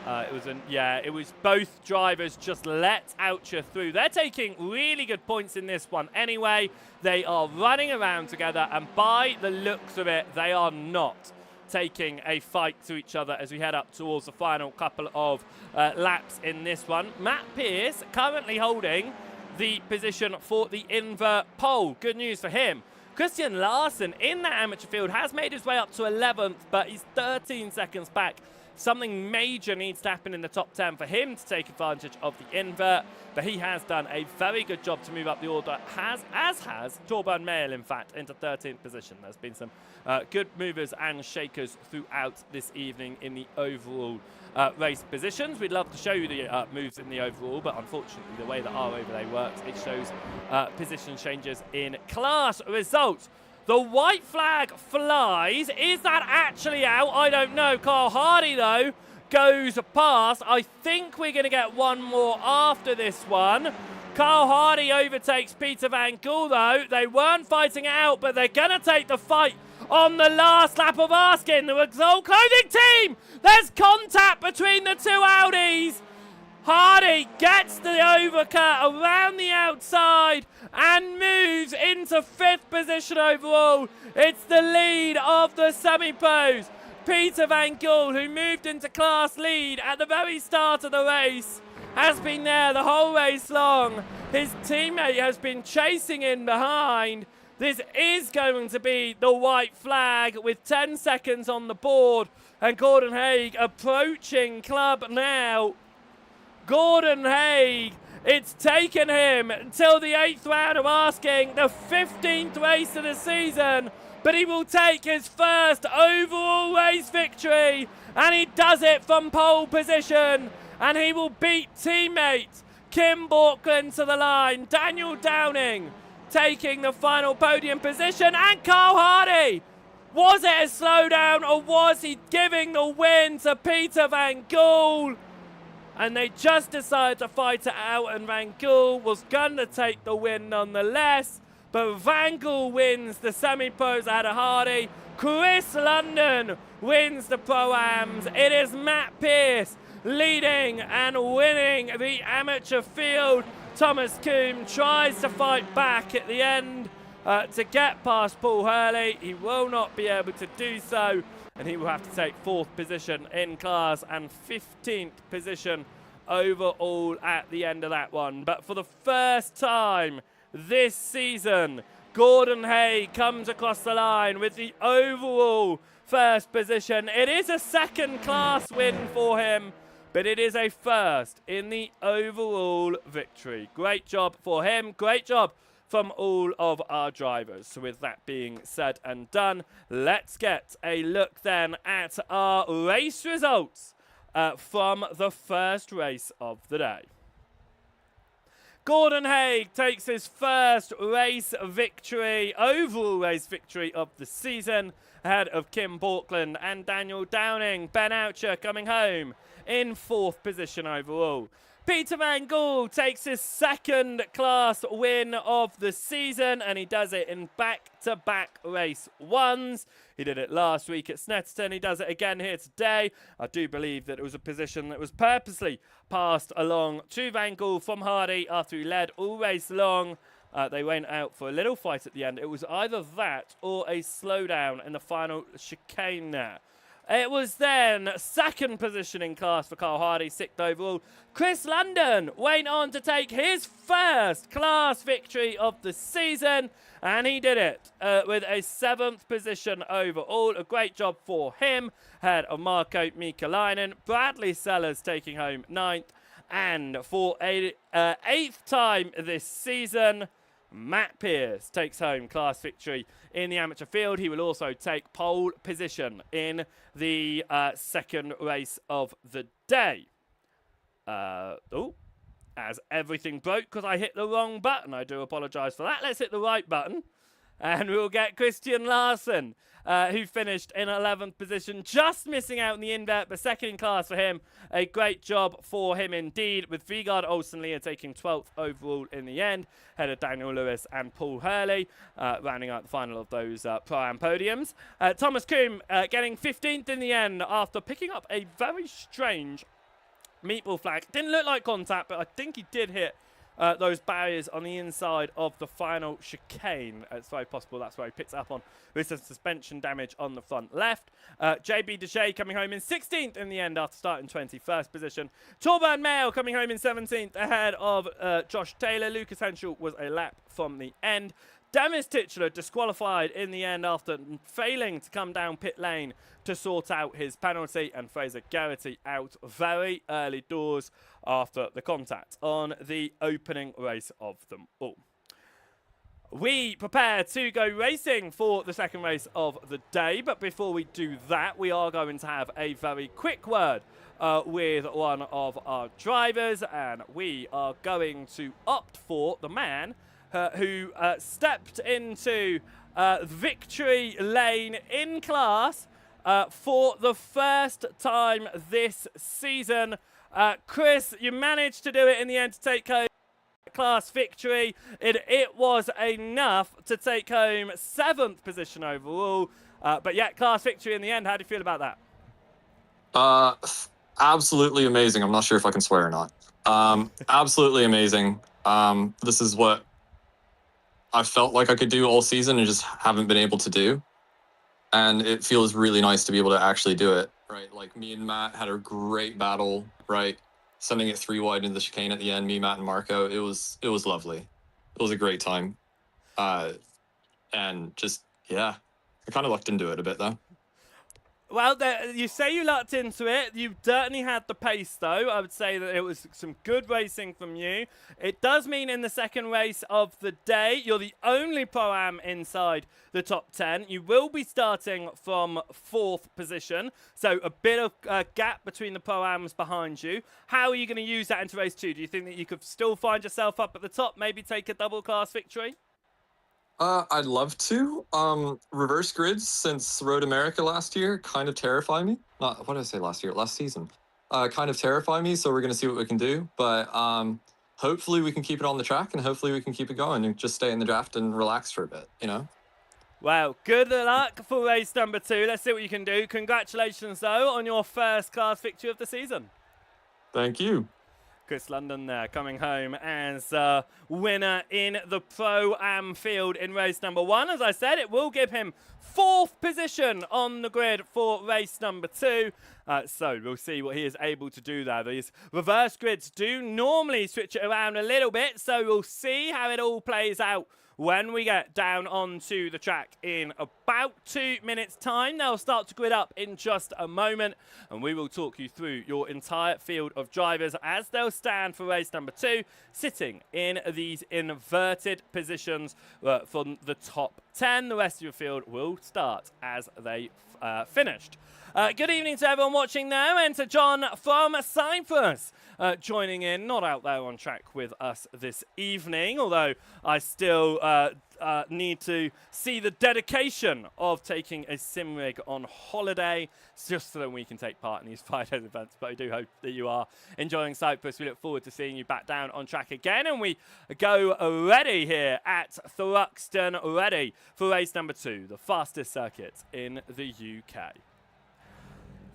It was both drivers just let Oucher through. They're taking really good points in this one anyway. They are running around together, and by the looks of it, they are not taking a fight to each other as we head up towards the final couple of laps in this one. Matt Pierce currently holding the position for the invert pole. Good news for him. Christian Larson in that amateur field has made his way up to 11th, but he's 13 seconds back. Something major needs to happen in the top 10 for him to take advantage of the invert, but he has done a very good job to move up the order, as has Torban Mail, in fact, into 13th position. There's been some good movers and shakers throughout this evening in the overall race positions. We'd love to show you the moves in the overall, but unfortunately the way that our overlay works, it shows position changes in class results. The white flag flies. Is that actually out? I don't know. Kyle Hardy, though, goes past. I think we're going to get one more after this one. Kyle Hardy overtakes Peter Van Gool, though. They weren't fighting it out, but they're going to take the fight on the last lap of Askin. The Result Clothing team! There's contact between the two Audis. Hardy gets the overcut around the outside and moves into 5th position overall. It's the lead of the semi-pros. Peter Van Gool, who moved into class lead at the very start of the race, has been there the whole race long. His teammate has been chasing in behind. This is going to be the white flag with 10 seconds on the board, and Gordon Haig approaching club now. Gordon Haig, it's taken him until the 8th round of asking, the 15th race of the season, but he will take his first overall race victory, and he does it from pole position, and he will beat teammate Kim Borkland to the line. Daniel Downing taking the final podium position, and Carl Hardy. Was it a slowdown, or was he giving the win to Peter Van Gool? And they just decided to fight it out, and Van Gool was going to take the win nonetheless. But Van Gool wins the semi-pros ahead of Hardy. Chris London wins the Pro-Ams. It is Matt Pearce leading and winning the amateur field. Thomas Coombe tries to fight back at the end to get past Paul Hurley. He will not be able to do so, and he will have to take 4th position in class and 15th position overall at the end of that one. But for the first time this season, Gordon Haig comes across the line with the overall first position. It is a second class win for him, but it is a first in the overall victory. Great job for him. Great job from all of our drivers. So with that being said and done, let's get a look then at our race results from the first race of the day. Gordon Haig takes his first race victory, overall race victory of the season, ahead of Kim Borkland and Daniel Downing. Ben Oucher coming home in 4th position overall. Peter Van Gool takes his second class win of the season, and he does it in back-to-back race ones. He did it last week at Snetterton. He does it again here today. I do believe that it was a position that was purposely passed along to Van Gool from Hardy after he led all race long. They went out for a little fight at the end. It was either that or a slowdown in the final chicane there. It was then 2nd position in class for Carl Hardy, 6th overall. Chris London went on to take his first class victory of the season, and he did it with a 7th position overall. A great job for him. Ahead of Marko Mikalainen. Bradley Sellers taking home 9th. And for a 8th time this season, Matt Pearce takes home class victory in the amateur field. He will also take pole position in the second race of the day. As everything broke because I hit the wrong button. I do apologise for that. Let's hit the right button. And we'll get Christian Larsen, who finished in 11th position, just missing out in the invert, but second in class for him. A great job for him indeed, with Vigard Olsen-Lear taking 12th overall in the end, ahead of Daniel Lewis and Paul Hurley, rounding out the final of those Pro-Am podiums. Thomas Coombe getting 15th in the end after picking up a very strange meatball flag. Didn't look like contact, but I think he did hit those barriers on the inside of the final chicane. It's very possible that's where he picks it up on, with some suspension damage on the front left. JB Deshay coming home in 16th in the end after starting 21st position. Torburn Mail coming home in 17th ahead of Josh Taylor. Lucas Henschel was a lap from the end. Demis Titchler disqualified in the end after failing to come down pit lane to sort out his penalty, and Fraser Garrity out very early doors after the contact on the opening race of them all. We prepare to go racing for the second race of the day, but before we do that, we are going to have a very quick word with one of our drivers, and we are going to opt for the man who stepped into victory lane in class for the first time this season. Chris, you managed to do it in the end to take home class victory. It was enough to take home 7th position overall, but yet class victory in the end. How do you feel about that? Absolutely amazing. I'm not sure if I can swear or not. Absolutely amazing. This is what I felt like I could do all season and just haven't been able to do. And it feels really nice to be able to actually do it, right? Like, me and Matt had a great battle, right? Sending it 3 wide into the chicane at the end, me, Matt, and Marco. It was lovely. It was a great time. And just, yeah, I kind of lucked into it a bit, though. Well, you say you lucked into it. You certainly had the pace, though. I would say that it was some good racing from you. It does mean in the second race of the day, you're the only Pro-Am inside the top 10. You will be starting from 4th position, so a bit of gap between the Pro-Ams behind you. How are you going to use that into race 2? Do you think that you could still find yourself up at the top, maybe take a double-class victory? I'd love to. Reverse grids since Road America last year kind of terrify me. What did I say last year? Last season. Kind of terrify me, so we're going to see what we can do. But hopefully we can keep it on the track, and hopefully we can keep it going and just stay in the draft and relax for a bit, you know? Well, good luck for race number 2. Let's see what you can do. Congratulations, though, on your first class victory of the season. Thank you. Chris London there coming home as winner in the Pro-Am field in race number 1. As I said, it will give him 4th position on the grid for race number 2. So we'll see what he is able to do there. These reverse grids do normally switch it around a little bit, so we'll see how it all plays out when we get down onto the track in about 2 minutes' time. They'll start to grid up in just a moment, and we will talk you through your entire field of drivers as they'll stand for race number 2, sitting in these inverted positions from the top 10. The rest of your field will start as they finished. Good evening to everyone watching now, and to John from Cyprus joining in, not out there on track with us this evening, although I still need to see the dedication of taking a sim rig on holiday just so that we can take part in these Friday events. But I do hope that you are enjoying Cyprus. We look forward to seeing you back down on track again, and we go ready here at Thruxton, ready for race number 2, the fastest circuit in the UK.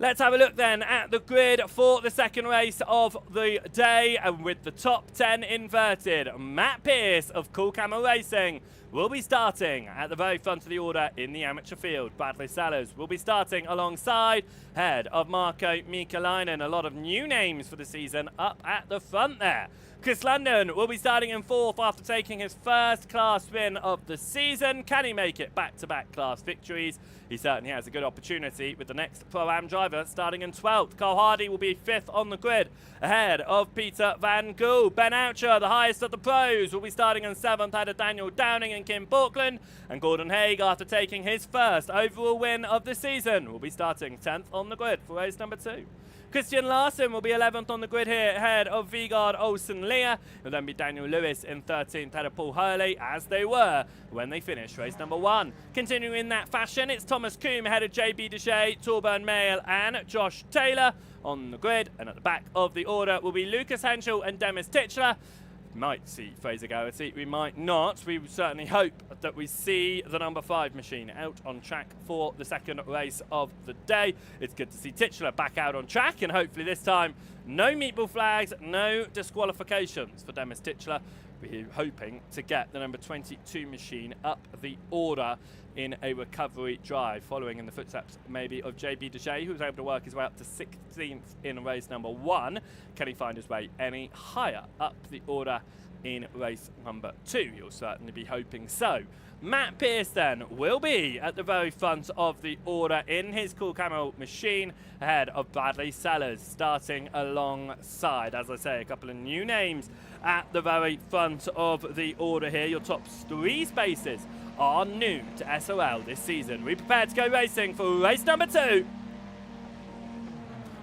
Let's have a look then at the grid for the second race of the day, and with the top 10 inverted, Matt Pierce of Cool Camel Racing will be starting at the very front of the order in the amateur field. Bradley Sellers will be starting alongside head of Marco Mikalainen. A lot of new names for the season up at the front there. Chris London will be starting in 4th after taking his first class win of the season. Can he make it back-to-back class victories? He certainly has a good opportunity with the next Pro-Am driver starting in 12th. Carl Hardy will be 5th on the grid, ahead of Peter Van Gool. Ben Oucher, the highest of the pros, will be starting in 7th, ahead of Daniel Downing and Kim Portland. And Gordon Haig, after taking his first overall win of the season, will be starting 10th on the grid for race number 2. Christian Larson will be 11th on the grid here, ahead of Vigard Olsen Leah. It'll then be Daniel Lewis in 13th, ahead of Paul Hurley, as they were when they finished race number 1. Continuing in that fashion, it's Thomas Coombe ahead of JB Deshay, Torburn Mail and Josh Taylor on the grid. And at the back of the order will be Lucas Henschel and Demis Titchler. Might see Fraser Garrity, we might not. We certainly hope that we see the number 5 machine out on track for the second race of the day. It's good to see Titchler back out on track, and hopefully this time no meatball flags, no disqualifications for Demis Titchler. We're hoping to get the number 22 machine up the order in a recovery drive, following in the footsteps maybe of JB Deshay, who was able to work his way up to 16th in race number 1. Can he find his way any higher up the order in race number 2? You'll certainly be hoping so. Matt Pierce then will be at the very front of the order in his Cool Camel machine, ahead of Bradley Sellers, starting alongside, as I say, a couple of new names at the very front of the order here. Your top 3 spaces are new to SRL this season. We prepare to go racing for race number 2.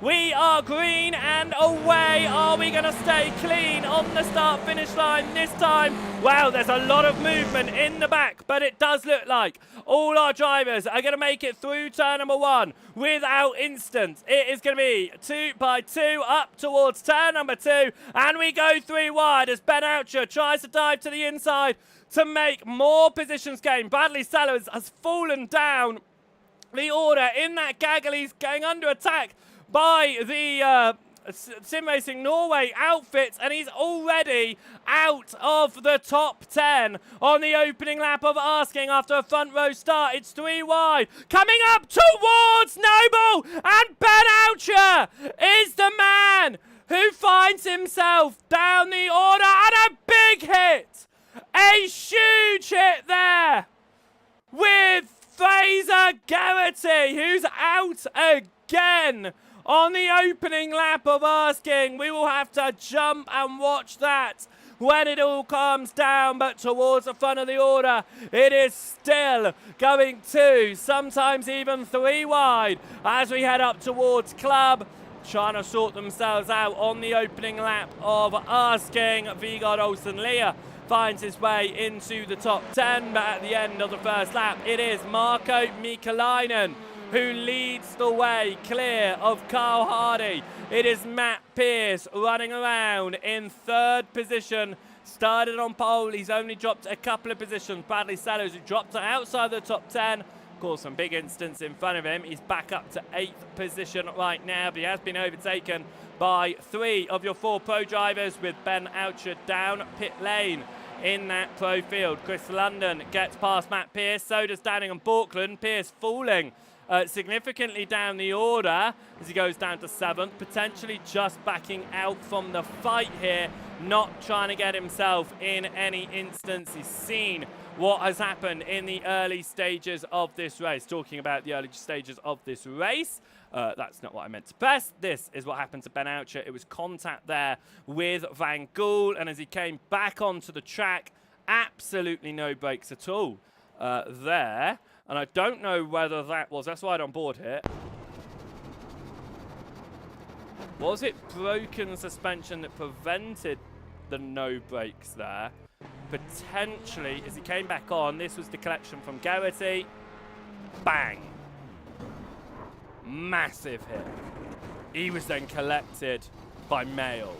We are green and away. Are we going to stay clean on the start-finish line this time? Wow, there's a lot of movement in the back, but it does look like all our drivers are going to make it through turn number 1 without incidents. It is going to be 2 by 2 up towards turn number 2, and we go 3 wide as Ben Oucher tries to dive to the inside to make more positions gain. Bradley Sellers has fallen down the order in that gaggle. He's going under attack by the Sim Racing Norway outfits, and he's already out of the top 10 on the opening lap of asking after a front row start. It's 3 wide, coming up towards Noble, and Ben Oucher is the man who finds himself down the order, and a big hit, a huge hit there with Fraser Garrity, who's out again on the opening lap of Asking. We will have to jump and watch that when it all calms down, but towards the front of the order, it is still going 2, sometimes even 3 wide as we head up towards Club, trying to sort themselves out on the opening lap of Asking. Vigard Olsen Leah finds his way into the top 10, but at the end of the first lap, it is Marko Mikalainen who leads the way clear of Carl Hardy. It is Matt Pearce running around in 3rd position. Started on pole, he's only dropped a couple of positions. Bradley Sellers, who dropped to outside the top 10. Of course, some big instance in front of him. He's back up to 8th position right now, but he has been overtaken by 3 of your 4 pro drivers, with Ben Oucher down pit lane in that pro field. Chris London gets past Matt Pearce, so does Downing and Borkland. Pearce falling significantly down the order as he goes down to 7th, potentially just backing out from the fight here, not trying to get himself in any instance. He's seen what has happened in the early stages of this race. Talking about the early stages of this race, that's not what I meant to press. This is what happened to Ben Oucher. It was contact there with Van Gool, and as he came back onto the track, absolutely no brakes at all there. And I don't know whether that was, that's wide on board here. Was it broken suspension that prevented the no brakes there? Potentially, as he came back on, this was the collection from Garrity. Bang. Massive hit. He was then collected by Mail.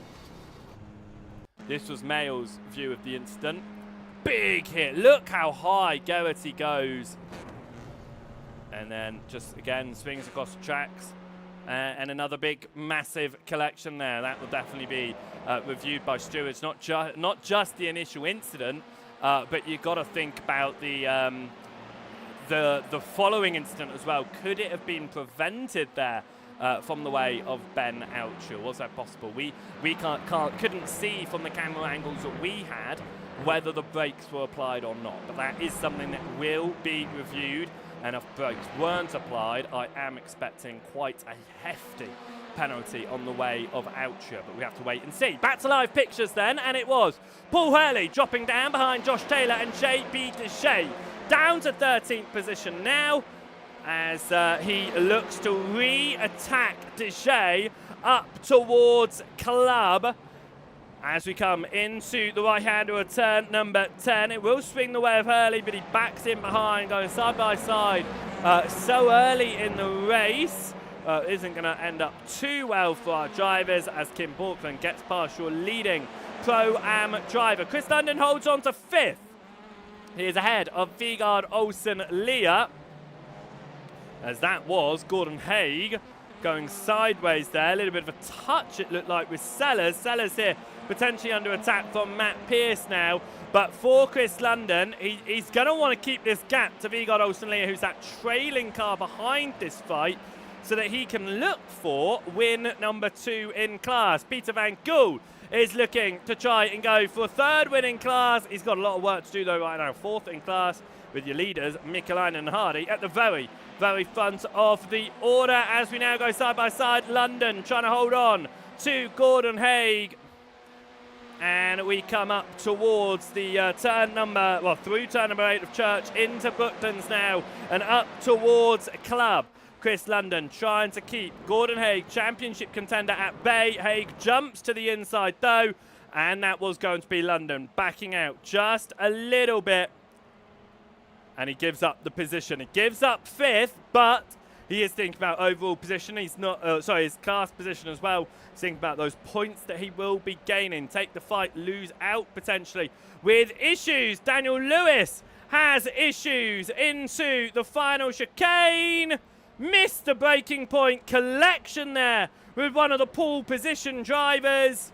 This was Mail's view of the incident. Big hit. Look how high Garrity goes. And then just again swings across the tracks, and another big massive collection there. That will definitely be reviewed by stewards. Not just the initial incident, but you've got to think about the following incident as well. Could it have been prevented there from the way of Ben Oucher? Was that possible? We couldn't see from the camera angles that we had whether the brakes were applied or not. But that is something that will be reviewed. And if brakes weren't applied, I am expecting quite a hefty penalty on the way of Oucher, but we have to wait and see. Back to live pictures then, and it was Paul Hurley dropping down behind Josh Taylor and JB Deshay, down to 13th position now, as he looks to re-attack Deshay up towards Club. As we come into the right-hander of turn number 10, it will swing the way of Hurley, but he backs in behind, going side by side so early in the race. Isn't going to end up too well for our drivers, as Kim Borkland gets past your leading Pro-Am driver. Chris London holds on to 5th. He is ahead of Vigard Olsen Leah, as that was Gordon Haig going sideways there. A little bit of a touch, it looked like, with Sellers. Sellers here potentially under attack from Matt Pearce now. But for Chris London, he's going to want to keep this gap to Vigard Olsen Leah, who's that trailing car behind this fight, so that he can look for win number 2 in class. Peter Van Gool is looking to try and go for a 3rd win in class. He's got a lot of work to do though right now. 4th in class with your leaders, Mikalainen and Hardy, at the very, very front of the order. As we now go side by side, London trying to hold on to Gordon Haig. And we come up towards the through turn number 8 of Church into Brooklands now, and up towards Club. Chris London trying to keep Gordon Haig, championship contender, at bay. Haig jumps to the inside though, and that was going to be London backing out just a little bit. And he gives up the position. He gives up 5th, but he is thinking about overall position. He's not, his class position as well. He's thinking about those points that he will be gaining. Take the fight, lose out potentially with issues. Daniel Lewis has issues into the final chicane. Missed the breaking point collection there with one of the pole position drivers.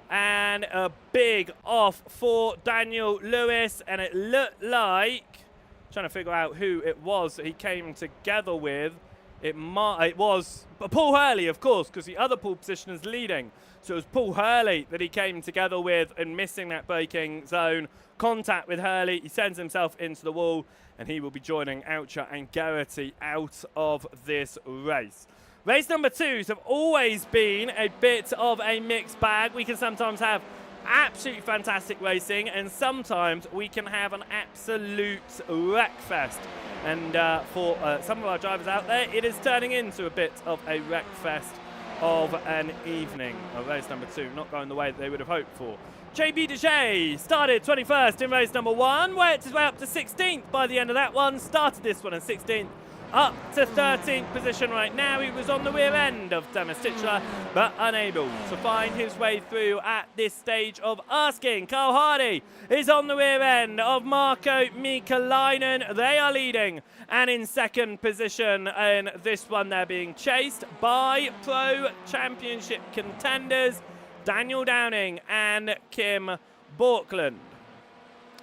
And a big off for Daniel Lewis. And it looked like, trying to figure out who it was that he came together with. It was Paul Hurley, of course, because the other pole position is leading. So it was Paul Hurley that he came together with and missing that braking zone. Contact with Hurley, he sends himself into the wall, and he will be joining Oucher and Garrity out of this race. Race number 2s have always been a bit of a mixed bag. We can sometimes have absolutely fantastic racing, and sometimes we can have an absolute wreckfest. And for some of our drivers out there, it is turning into a bit of a wreckfest of an evening. Race number 2 not going the way that they would have hoped for. JB Dejay started 21st in race number 1, worked his way up to 16th by the end of that one, started this one at 16th, up to 13th position right now. He was on the rear end of Thomas Titchler, but unable to find his way through at this stage of asking. Carl Hardy is on the rear end of Marko Mikalainen. They are leading, and in second position in this one they're being chased by Pro Championship contenders Daniel Downing and Kim Borkland.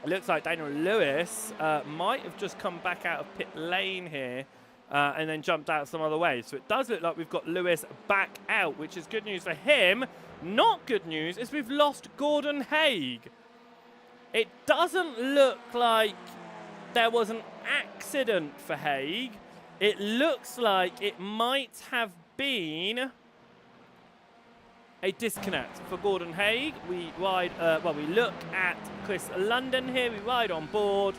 It looks like Daniel Lewis might have just come back out of pit lane here and then jumped out some other way. So it does look like we've got Lewis back out, which is good news for him. Not good news is we've lost Gordon Haig. It doesn't look like there was an accident for Haig. It looks like it might have been a disconnect for Gordon Haig. We ride, we look at Chris London here. We ride on board.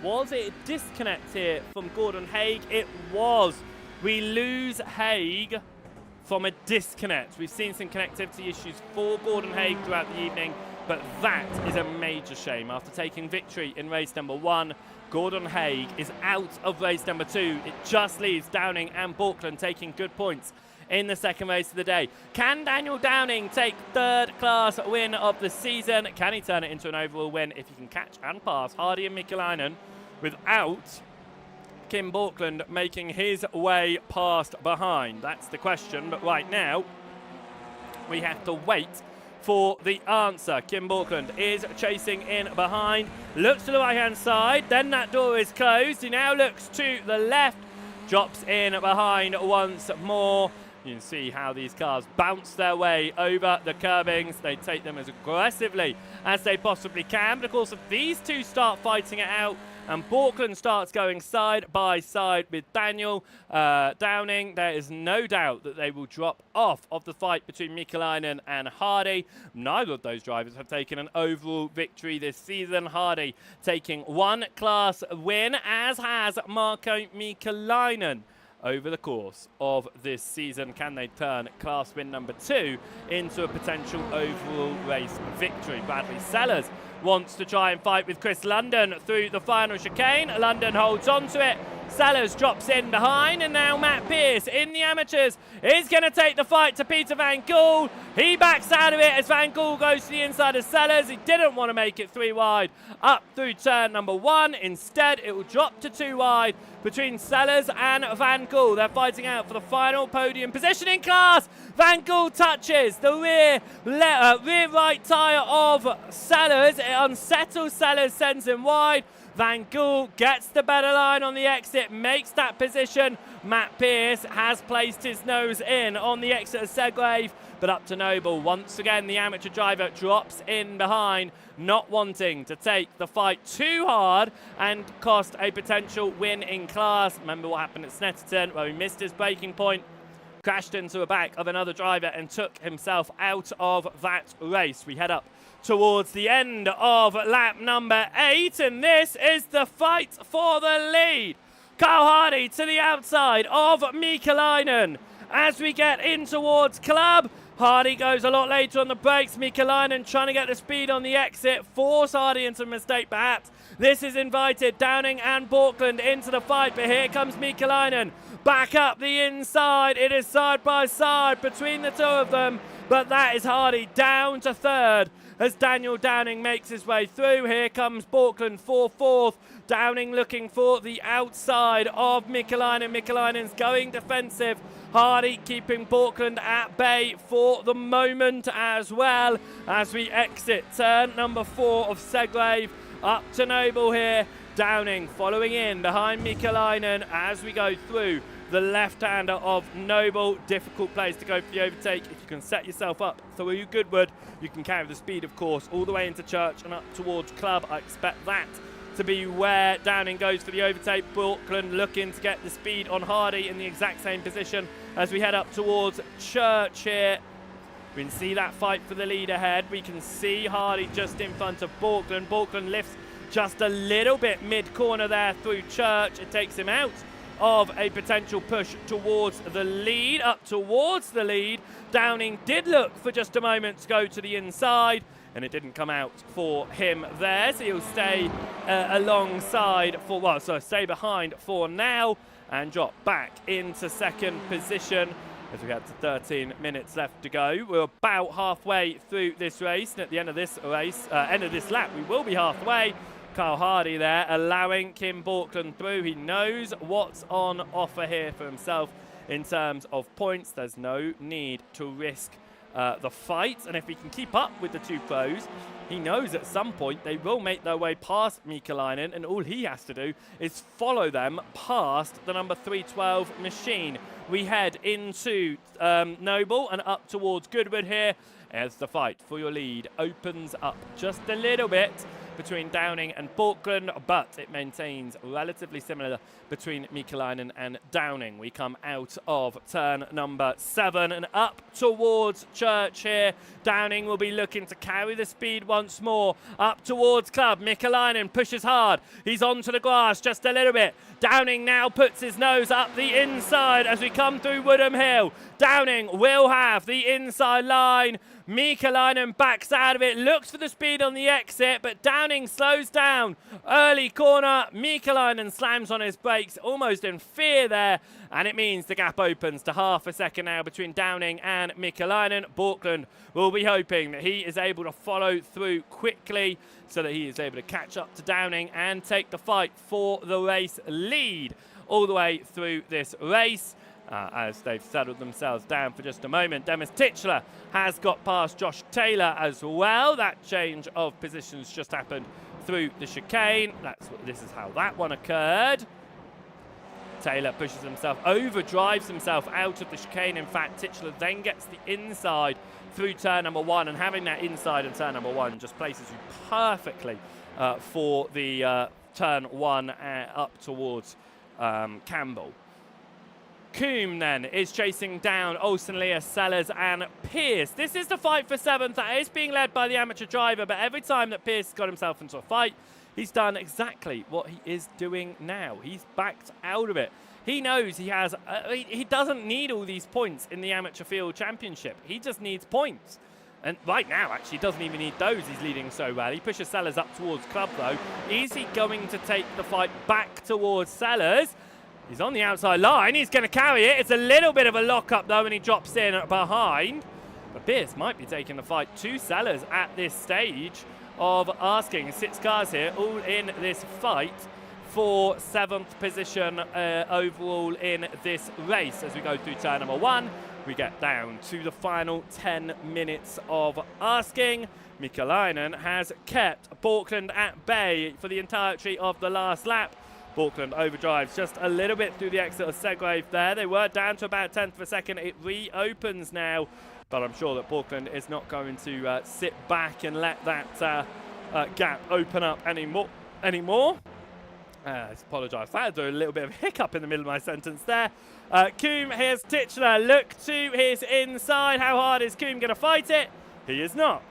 Was it a disconnect here from Gordon Haig? It was. We lose Haig from a disconnect. We've seen some connectivity issues for Gordon Haig throughout the evening, but that is a major shame. After taking victory in race number 1, Gordon Haig is out of race number 2. It just leaves Downing and Borkland taking good points in the second race of the day. Can Daniel Downing take third class win of the season? Can he turn it into an overall win if he can catch and pass Hardy and Mikalainen without Kim Borkland making his way past behind? That's the question, but right now we have to wait for the answer. Kim Borkland is chasing in behind, looks to the right hand side, then that door is closed. He now looks to the left, drops in behind once more. You can see how these cars bounce their way over the curbings. They take them as aggressively as they possibly can. But of course, if these two start fighting it out and Borkland starts going side by side with Daniel Downing, there is no doubt that they will drop off of the fight between Mikalainen and Hardy. Neither of those drivers have taken an overall victory this season. Hardy taking one class win, as has Marko Mikalainen over the course of this season. Can they turn class win number 2 into a potential overall race victory? Bradley Sellers wants to try and fight with Chris London through the final chicane. London holds on to it. Sellers drops in behind, and now Matt Pearce in the amateurs is going to take the fight to Peter Van Gool. He backs out of it as Van Gool goes to the inside of Sellers. He didn't want to make it 3 wide up through turn number 1. Instead, it will drop to 2 wide between Sellers and Van Gool. They're fighting out for the final podium position in class. Van Gool touches the rear right tyre of Sellers. It unsettles Sellers, sends him wide. Van Gool gets the better line on the exit, makes that position. Matt Pearce has placed his nose in on the exit of Segrave, but up to Noble. Once again, the amateur driver drops in behind, not wanting to take the fight too hard and cost a potential win in class. Remember what happened at Snetterton, where he missed his braking point, crashed into the back of another driver and took himself out of that race. We head up towards the end of lap number 8, and this is the fight for the lead. Kyle Hardy to the outside of Mikalainen. As we get in towards Club, Hardy goes a lot later on the brakes. Mikalainen trying to get the speed on the exit, force Hardy into a mistake perhaps. This is invited Downing and Borkland into the fight, but here comes Mikalainen back up the inside. It is side by side between the two of them, but that is Hardy down to third as Daniel Downing makes his way through. Here comes Borkland for fourth. Downing looking for the outside of Mikalainen. Mikalainen's going defensive. Hardy keeping Borkland at bay for the moment as well as we exit turn number 4 of Segrave. Up to Noble here. Downing following in behind Mikalainen as we go through the left-hander of Noble. Difficult place to go for the overtake. If you can set yourself up through Goodwood, you can carry the speed, of course, all the way into Church and up towards Club. I expect that to be where Downing goes for the overtake. Borkland looking to get the speed on Hardy in the exact same position as we head up towards Church here. We can see that fight for the lead ahead. We can see Hardy just in front of Borkland. Borkland lifts just a little bit mid-corner there through Church. It takes him out of a potential push towards the lead, up towards the lead. Downing did look for just a moment to go to the inside, and it didn't come out for him there, so he'll stay alongside for, well, so stay behind for now and drop back into second position as we had 13 minutes left to go. We're about halfway through this race, and at the end of this race, end of this lap, we will be halfway. Kyle Hardy there, allowing Kim Borkland through. He knows what's on offer here for himself in terms of points. There's no need to risk the fight, and if he can keep up with the two pros, he knows at some point they will make their way past Mikalainen, and all he has to do is follow them past the number 312 machine. We head into Noble and up towards Goodwood here as the fight for your lead opens up just a little bit between Downing and Borkland, but it maintains relatively similar between Mikalainen and Downing. We come out of turn number 7 and up towards Church here. Downing will be looking to carry the speed once more up towards Club. Mikalainen pushes hard. He's onto the grass just a little bit. Downing now puts his nose up the inside as we come through Woodham Hill. Downing will have the inside line. Mikalainen backs out of it, looks for the speed on the exit, but Downing slows down. Early corner, Mikalainen slams on his brakes, almost in fear there, and it means the gap opens to half a second now between Downing and Mikalainen. Borkland will be hoping that he is able to follow through quickly so that he is able to catch up to Downing and take the fight for the race lead all the way through this race. As they've settled themselves down for just a moment. Demis Titchler has got past Josh Taylor as well. That change of positions just happened through the chicane. This is how that one occurred. Taylor pushes himself, overdrives himself out of the chicane. In fact, Titchler then gets the inside through turn number 1, and having that inside in turn number 1 just places you perfectly for the turn 1 up towards Campbell. Coombe then is chasing down Olsen, Leah, Sellers and Pierce. This is the fight for 7th. That is being led by the amateur driver, but every time that Pierce has got himself into a fight, he's done exactly what he is doing now. He's backed out of it. He knows he has, he doesn't need all these points in the amateur field championship. He just needs points. And right now, actually, he doesn't even need those. He's leading so well. He pushes Sellers up towards Club, though. Is he going to take the fight back towards Sellers? He's on the outside line. He's going to carry it. It's a little bit of a lock-up, though, and he drops in behind. But Pierce might be taking the fight to Sellers at this stage of asking. 6 cars here, all in this fight for 7th position overall in this race. As we go through turn number 1, we get down to the final 10 minutes of asking. Mikalainen has kept Borkland at bay for the entirety of the last lap. Borkland overdrives just a little bit through the exit of Segrave there. They were down to about 10th of a second. It reopens now, but I'm sure that Borkland is not going to sit back and let that gap open up anymore. I apologise. I had a little bit of a hiccup in the middle of my sentence there. Coombe, here's Titchler. Look to his inside. How hard is Coombe going to fight it? He is not.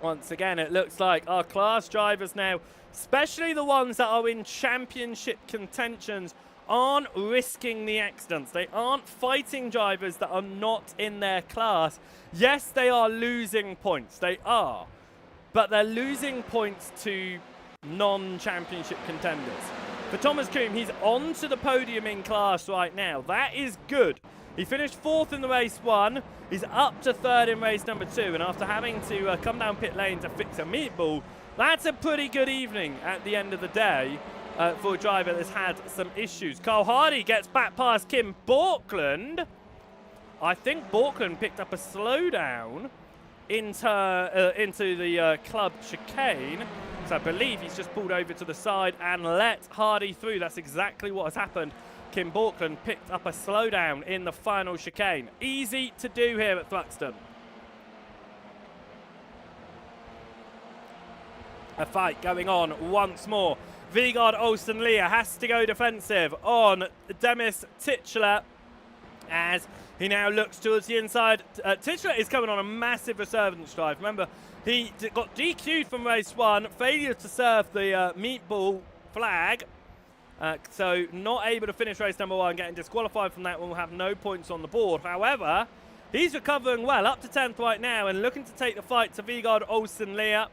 Once again, it looks like our class drivers now, especially the ones that are in championship contentions, aren't risking the accidents. They aren't fighting drivers that are not in their class. Yes, they are losing points. They are. But they're losing points to non-championship contenders. For Thomas Coombe, he's on to the podium in class right now. That is good. He finished 4th in the race 1. He's up to 3rd in race number 2. And after having to come down pit lane to fix a meatball, that's a pretty good evening at the end of the day for a driver that's had some issues. Kyle Hardy gets back past Kim Borkland. I think Borkland picked up a slowdown into the club chicane. So I believe he's just pulled over to the side and let Hardy through. That's exactly what has happened. Kim Borkland picked up a slowdown in the final chicane. Easy to do here at Thruxton. A fight going on once more. Vigard Olsen Leah has to go defensive on Demis Titular as he now looks towards the inside. Titular is coming on a massive resurgence drive. Remember, he got DQ'd from race 1, failure to serve the meatball flag. So not able to finish race number 1, getting disqualified from that one, will have no points on the board. However, he's recovering well, up to 10th right now, and looking to take the fight to Vigard Olsen Leah.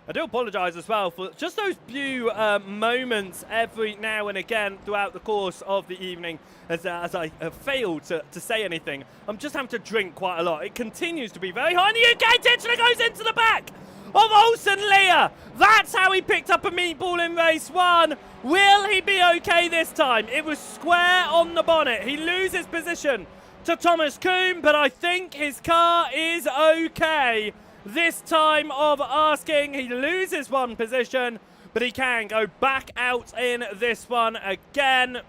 I do apologise as well for just those few moments every now and again throughout the course of the evening as I have failed to say anything. I'm just having to drink quite a lot. It continues to be very high in the UK. Titular goes into the back of Olsen Leah. That's how he picked up a meatball in race 1. Will he be okay this time? It was square on the bonnet. He loses position to Thomas Kuhn, but I think his car is okay. This time of asking, he loses one position, but he can go back out in this one again.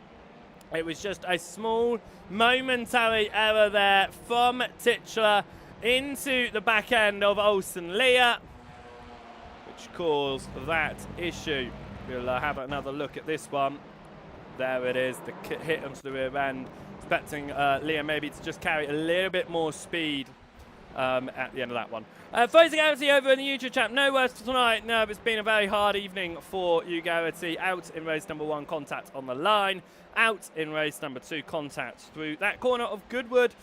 It was just a small momentary error there from Titular into the back end of Olsen Leah, which caused that issue. We'll have another look at this one. There it is, the hit onto the rear end. Expecting Leah maybe to just carry a little bit more speed at the end of that one. Phrasing Garrity over in the YouTube chat. No words for tonight. No, it's been a very hard evening for you, Garrity. Out in race number 1, contact on the line. Out in race number 2, contact through that corner of Goodwood.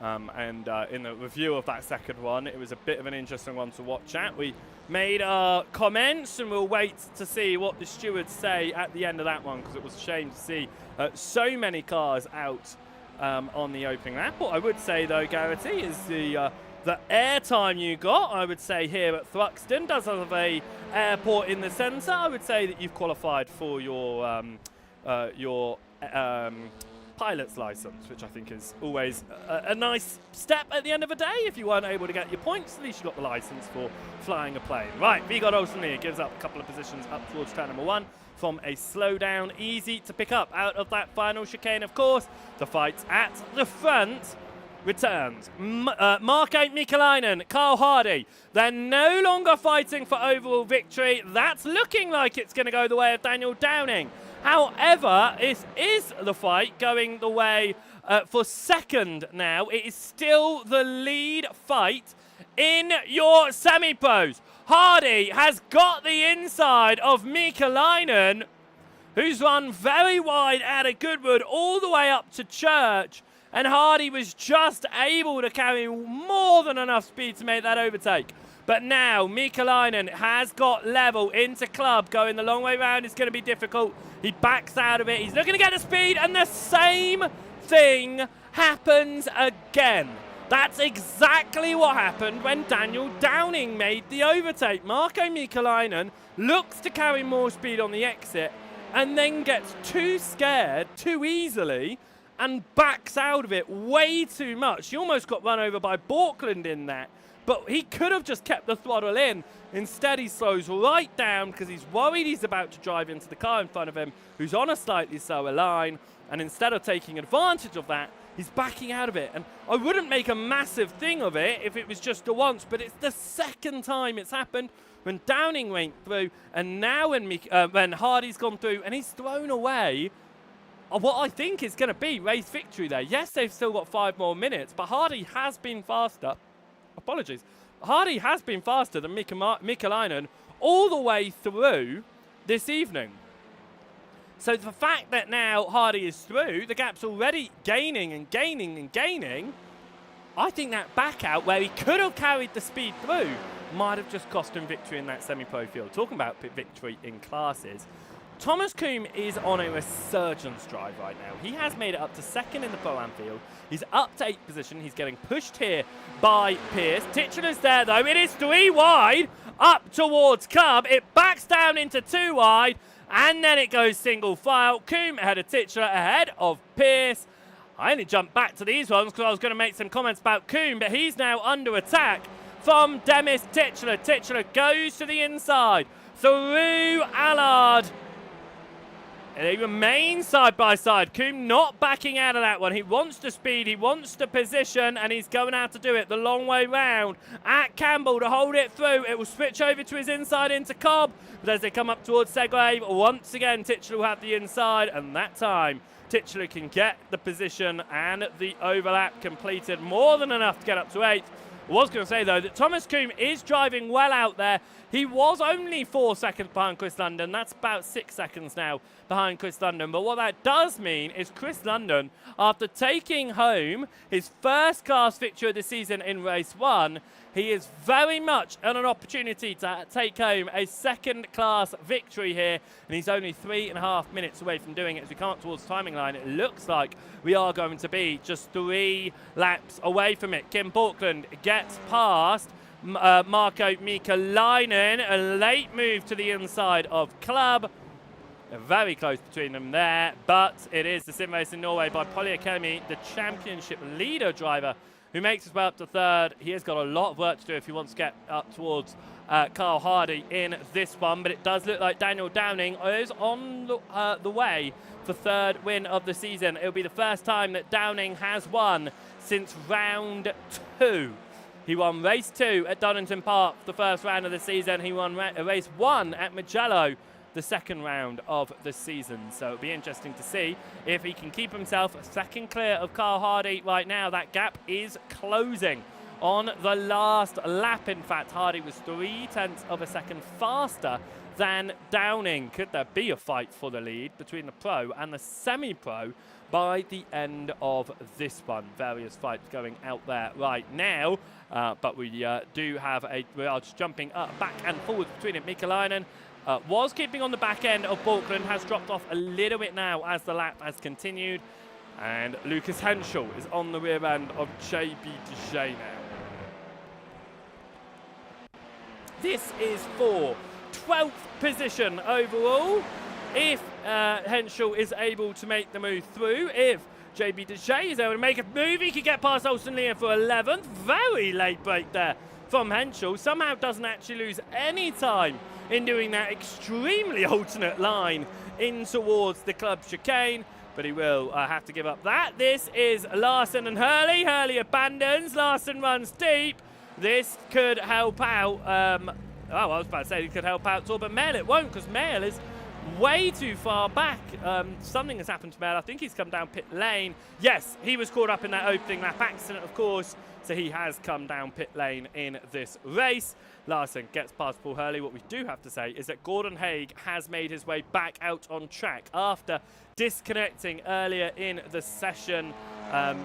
In the review of that second one, it was a bit of an interesting one to watch at. We made our comments and we'll wait to see what the stewards say at the end of that one, because it was a shame to see so many cars out on the opening lap. What I would say though, Garrity, is the airtime you got, I would say, here at Thruxton does have a airport in the centre. I would say that you've qualified for your pilot's licence, which I think is always a nice step at the end of the day. If you weren't able to get your points, at least you got the licence for flying a plane. Right, Vigard Olsen Leah gives up a couple of positions up towards turn number 1 from a slowdown. Easy to pick up out of that final chicane, of course. The fight at the front returns. Marko Mikalainen, Carl Hardy, they're no longer fighting for overall victory. That's looking like it's going to go the way of Daniel Downing. However, it is the fight going the way for second now. It is still the lead fight in your semi-pros. Hardy has got the inside of Mikalainen, who's run very wide out of Goodwood all the way up to Church. And Hardy was just able to carry more than enough speed to make that overtake. But now Mikalainen has got level into club. Going the long way round is going to be difficult. He backs out of it. He's looking to get the speed, and the same thing happens again. That's exactly what happened when Daniel Downing made the overtake. Marko Mikalainen looks to carry more speed on the exit and then gets too scared too easily and backs out of it way too much. He almost got run over by Borkland in that, but he could have just kept the throttle in. Instead, he slows right down because he's worried he's about to drive into the car in front of him, who's on a slightly slower line, and instead of taking advantage of that, he's backing out of it. And I wouldn't make a massive thing of it if it was just the once, but it's the second time it's happened, when Downing went through, and now when Hardy's gone through, and he's thrown away what I think is going to be race victory there. Yes, they've still got 5 more minutes, but Hardy has been faster. Apologies. Hardy has been faster than Mikalainen all the way through this evening. So the fact that now Hardy is through, the gap's already gaining and gaining and gaining, I think that back out where he could have carried the speed through might have just cost him victory in that semi-pro field. Talking about victory in classes, Thomas Kuhn is on a resurgence drive right now. He has made it up to second in the Pro-Am field. He's up to 8th position. He's getting pushed here by Pierce. Titular's there, though. It is 3 wide up towards Cub. It backs down into 2 wide, and then it goes single file. Kuhn ahead of Titular, ahead of Pierce. I only jumped back to these ones because I was going to make some comments about Kuhn, but he's now under attack from Demis Titular. Titular goes to the inside through Allard They remain side by side. Coombe not backing out of that one. He wants the speed, he wants the position, and he's going out to do it the long way round at Campbell to hold it through. It will switch over to his inside into Cobb, but as they come up towards Segrave, once again Titchler will have the inside, and that time Titchler can get the position and the overlap completed. More than enough to get up to 8th. I was going to say, though, that Thomas Coombe is driving well out there. He was only 4 seconds behind Chris London. That's about 6 seconds now behind Chris London. But what that does mean is Chris London, after taking home his first class victory of the season in race 1, he is very much on an opportunity to take home a second class victory here. And he's only 3.5 minutes away from doing it. As we come up towards the timing line, it looks like we are going to be just 3 laps away from it. Kim Portland gets past Marko Mikalainen, a late move to the inside of Club. Very close between them there, but it is the sim race in Norway by Polyakemi, the championship leader driver, who makes his way up to 3rd. He has got a lot of work to do if he wants to get up towards Carl Hardy in this one, but it does look like Daniel Downing is on the way for 3rd win of the season. It'll be the first time that Downing has won since round 2. He won race 2 at Donington Park, the first round of the season. He won race 1 at Mugello, the second round of the season. So it'll be interesting to see if he can keep himself a second clear of Carl Hardy right now. That gap is closing on the last lap. In fact, Hardy was 0.3 of a second faster than Downing. Could there be a fight for the lead between the pro and the semi-pro by the end of this one? Various fights going out there right now, but we do have we are just jumping back and forward between it. Mikalainen was keeping on the back end of Borkland, has dropped off a little bit now as the lap has continued, and Lucas Henschel is on the rear end of JB Dejay now. This is for 12th position overall. If Henschel is able to make the move through, if JB Dejay is able to make a move, he could get past Olsen Lear for 11th. Very late break there from Henschel. Somehow doesn't actually lose any time in doing that extremely alternate line in towards the club chicane, but he will have to give up that. This is Larson and Hurley. Hurley abandons. Larson runs deep. This could help out. I was about to say it could help out Torben Mail. It won't, because Mail is way too far back. Something has happened to Mail. I think he's come down pit lane. Yes, he was caught up in that opening lap accident, of course, so he has come down pit lane in this race. Larson gets past Paul Hurley. What we do have to say is that Gordon Haig has made his way back out on track after disconnecting earlier in the session,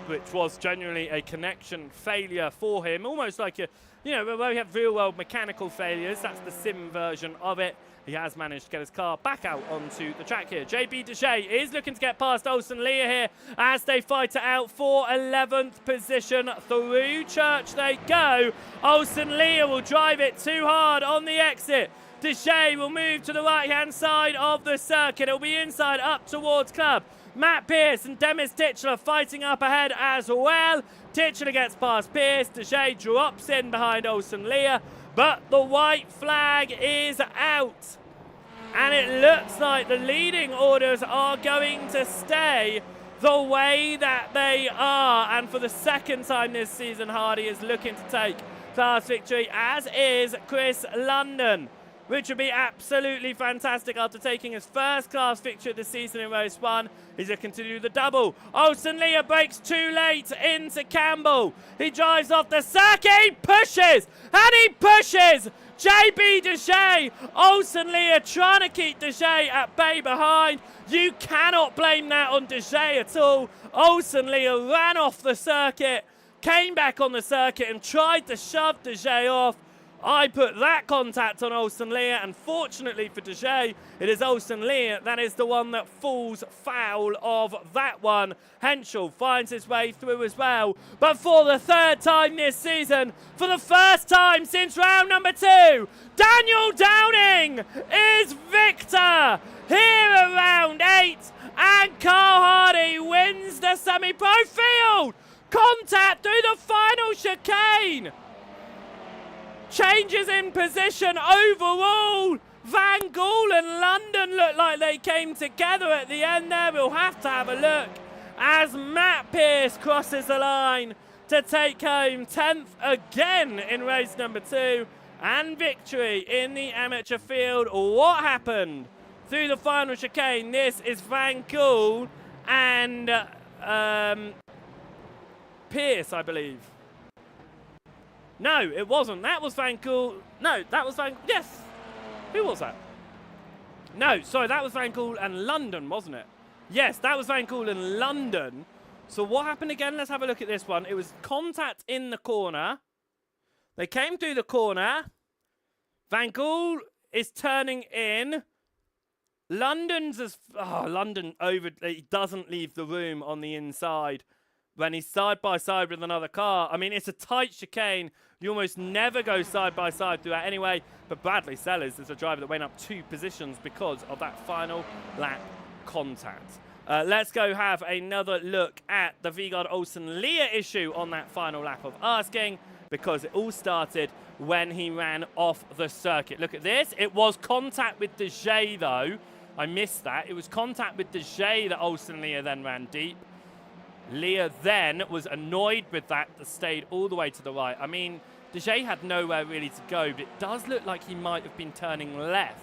which was genuinely a connection failure for him. Almost like where we have real-world mechanical failures, that's the sim version of it. He has managed to get his car back out onto the track here. JB Dejay is looking to get past Olsen Lear here as they fight it out for 11th position. Through Church they go. Olsen Lear will drive it too hard on the exit. Dejay will move to the right-hand side of the circuit. It'll be inside up towards Club. Matt Pearce and Demis Titchler fighting up ahead as well. Titchler gets past Pearce. Dejay drops in behind Olsen Lear, but the white flag is out. And it looks like the leading orders are going to stay the way that they are. And for the second time this season, Hardy is looking to take class victory, as is Chris London, which would be absolutely fantastic after taking his first class victory of the season in race 1. He's looking to do the double. Olsen Lear breaks too late into Campbell. He drives off the circuit. He pushes, and he pushes. JB Dejay, Olsen Lear trying to keep Dejay at bay behind. You cannot blame that on Dejay at all. Olsen Lear ran off the circuit, came back on the circuit and tried to shove Dejay off. I put that contact on Olsen Lear, and fortunately for Dejay, it is Olsen Lear that is the one that falls foul of that one. Henschel finds his way through as well, but for the third time this season, for the first time since round number 2, Daniel Downing is victor here at round 8, and Carl Hardy wins the semi-pro field. Contact through the final chicane. Changes in position overall. Van Gool and London look like they came together at the end there. We'll have to have a look as Matt Pearce crosses the line to take home 10th again in race number 2 and victory in the amateur field. What happened through the final chicane? This is Van Gool and Pearce, I believe. No, it wasn't. That was Van Gool. No, that was Van... Yes. Who was that? No, sorry, that was Van Gool and London, wasn't it? Yes, that was Van Gool and London. So what happened again? Let's have a look at this one. It was contact in the corner. They came through the corner. Van Gool is turning in. London's as... Oh, London over... He doesn't leave the room on the inside when he's side by side with another car. I mean, it's a tight chicane. You almost never go side by side through that anyway. But Bradley Sellers is a driver that went up 2 positions because of that final lap contact. Let's go have another look at the Vigard Olsen Lear issue on that final lap of asking, because it all started when he ran off the circuit. Look at this. It was contact with De Jay, though. I missed that. It was contact with De Jay that Olsen Lear then ran deep. Lear then was annoyed with that, stayed all the way to the right. I mean, De Jay had nowhere really to go, but it does look like he might have been turning left,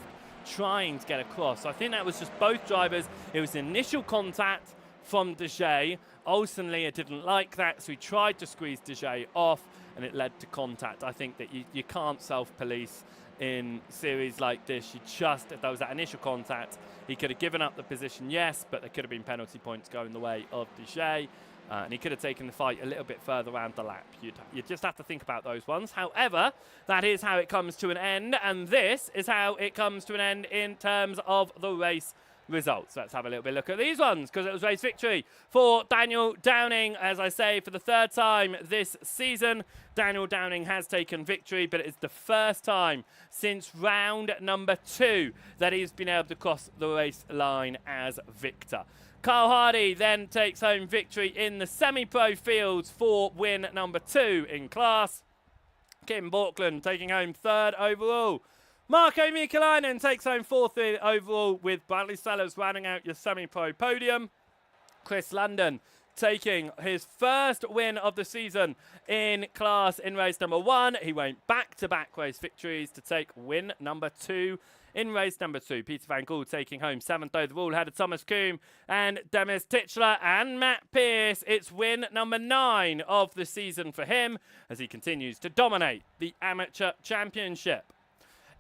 trying to get across. So I think that was just both drivers. It was initial contact from De Jay. Olsen Lear didn't like that, so he tried to squeeze De Jay off, and it led to contact. I think that you can't self-police in series like this. You just, if there was that initial contact, he could have given up the position, yes, but there could have been penalty points going the way of De Jay. And he could have taken the fight a little bit further around the lap. You'd just have to think about those ones. However, that is how it comes to an end, and this is how it comes to an end in terms of the race results. Let's have a little bit look at these ones, because it was race victory for Daniel Downing. As I say, for the 3rd time this season, Daniel Downing has taken victory, but it's the first time since round number 2 that he's been able to cross the race line as victor. Kyle Hardy then takes home victory in the semi-pro fields for win number 2 in class. Kim Borkland taking home 3rd overall. Marko Mikalainen takes home 4th overall, with Bradley Sellers rounding out your semi-pro podium. Chris London taking his first win of the season in class in race number 1. He went back-to-back race victories to take win number 2 in race number 2. Peter Van Gool taking home 7th overall, ahead of Thomas Kuhn and Demis Titchler and Matt Pearce. It's win number 9 of the season for him as he continues to dominate the amateur championship.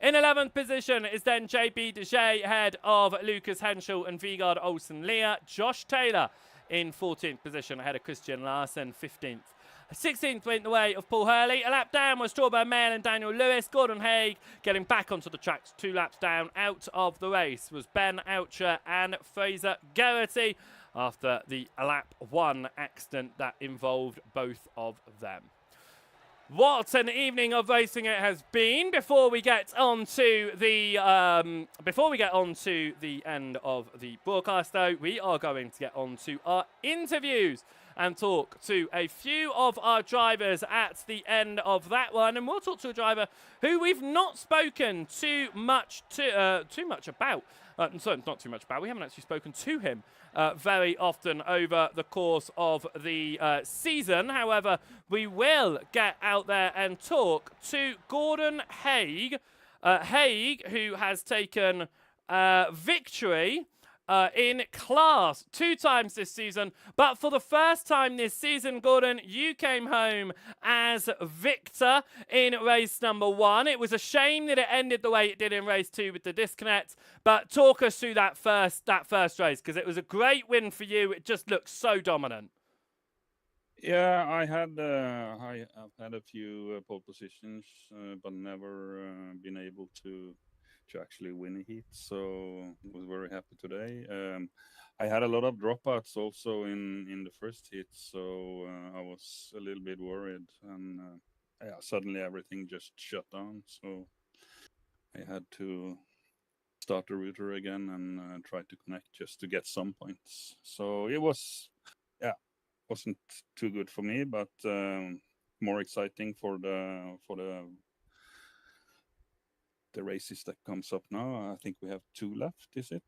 In 11th position is then JB De Jay ahead of Lucas Henschel and Vigard Olsen Lear. Josh Taylor in 14th position ahead of Christian Larsen, 15th. 16th went the way of Paul Hurley. A lap down was Torben Mail and Daniel Lewis. Gordon Haig getting back onto the tracks 2 laps down. Out of the race was Ben Oucher and Fraser Garrity after the lap 1 accident that involved both of them. What an evening of racing it has been. Before we get on to the end of the broadcast, though, we are going to get on to our interviews and talk to a few of our drivers at the end of that one. And we'll talk to a driver who we've not spoken too much about. Sorry, not too much about. We haven't actually spoken to him very often over the course of the season. However, we will get out there and talk to Gordon Haig. Haig, who has taken victory in class 2 times this season. But for the first time this season, Gordon, you came home as victor in race number 1. It was a shame that it ended the way it did in race 2 with the disconnect. But talk us through that first race, because it was a great win for you. It just looked so dominant. Yeah, I've had a few pole positions, but never been able to actually win a heat, so was very happy today. I had a lot of dropouts also in the first heat, so I was a little bit worried, and suddenly everything just shut down, so I had to start the router again and try to connect just to get some points. So it wasn't too good for me, but more exciting for the the races that comes up now. I think we have 2 left. Is it?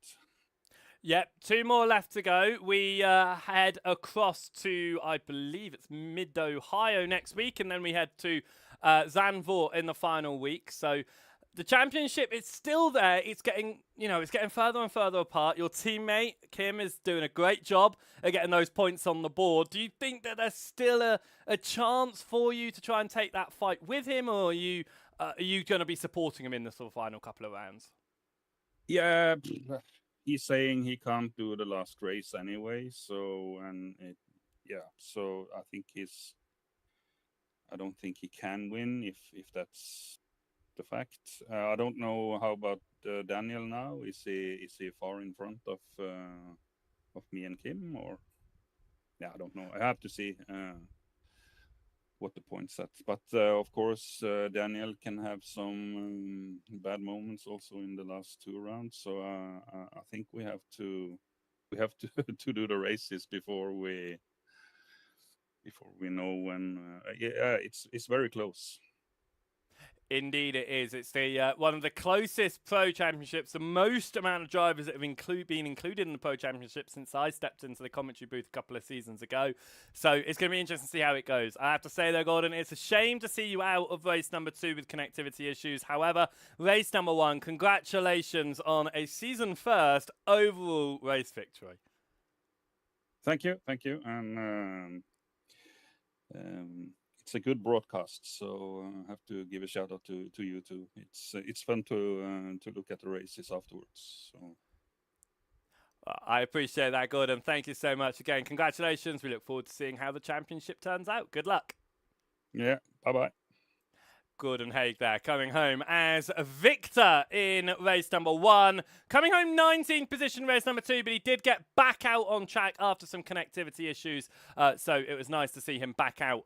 Yep, 2 more left to go. We head across to, I believe it's Mid-Ohio next week, and then we head to Zandvoort in the final week. So the championship is still there. It's getting, it's getting further and further apart. Your teammate, Kim, is doing a great job at getting those points on the board. Do you think that there's still a chance for you to try and take that fight with him, or are you going to be supporting him in the sort of final couple of rounds? Yeah, he's saying he can't do the last race anyway. So I think I don't think he can win if that's the fact. I don't know how about Daniel now. Is he far in front of me and Kim, or I don't know. I have to see what the points at. But of course, Daniel can have some bad moments also in the last 2 rounds. So I think we have to to do the races before we know when. It's very close. Indeed, it is. It's the one of the closest pro championships, the most amount of drivers that have been included in the pro championship since I stepped into the commentary booth a couple of seasons ago. So it's going to be interesting to see how it goes. I have to say though, Gordon, it's a shame to see you out of race number 2 with connectivity issues. However, race number 1, congratulations on a season first overall race victory. Thank you, and it's a good broadcast, so I have to give a shout out to you too. It's fun to look at the races afterwards. So I appreciate that, Gordon. Thank you so much again. Congratulations. We look forward to seeing how the championship turns out. Good luck. Yeah, bye-bye. Gordon Haig there, coming home as a victor in race number 1. Coming home 19th position in race number 2, but he did get back out on track after some connectivity issues. So it was nice to see him back out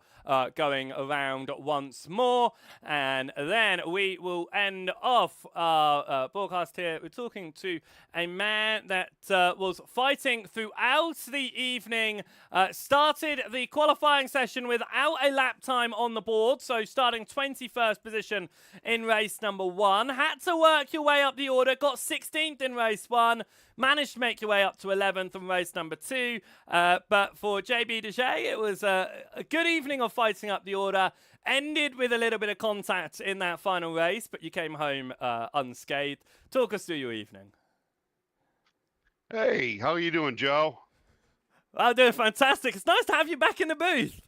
going around once more. And then we will end off our broadcast here. We're talking to a man that was fighting throughout the evening. Started the qualifying session without a lap time on the board. So starting 21st position in race number 1. Had to work your way up the order. Got 16th in race 1. Managed to make your way up to 11th in race number 2. But for JB Dejay, it was a good evening of fighting up the order. Ended with a little bit of contact in that final race, but you came home unscathed. Talk us through your evening. Hey, how are you doing, Joe? I'm doing fantastic. It's nice to have you back in the booth.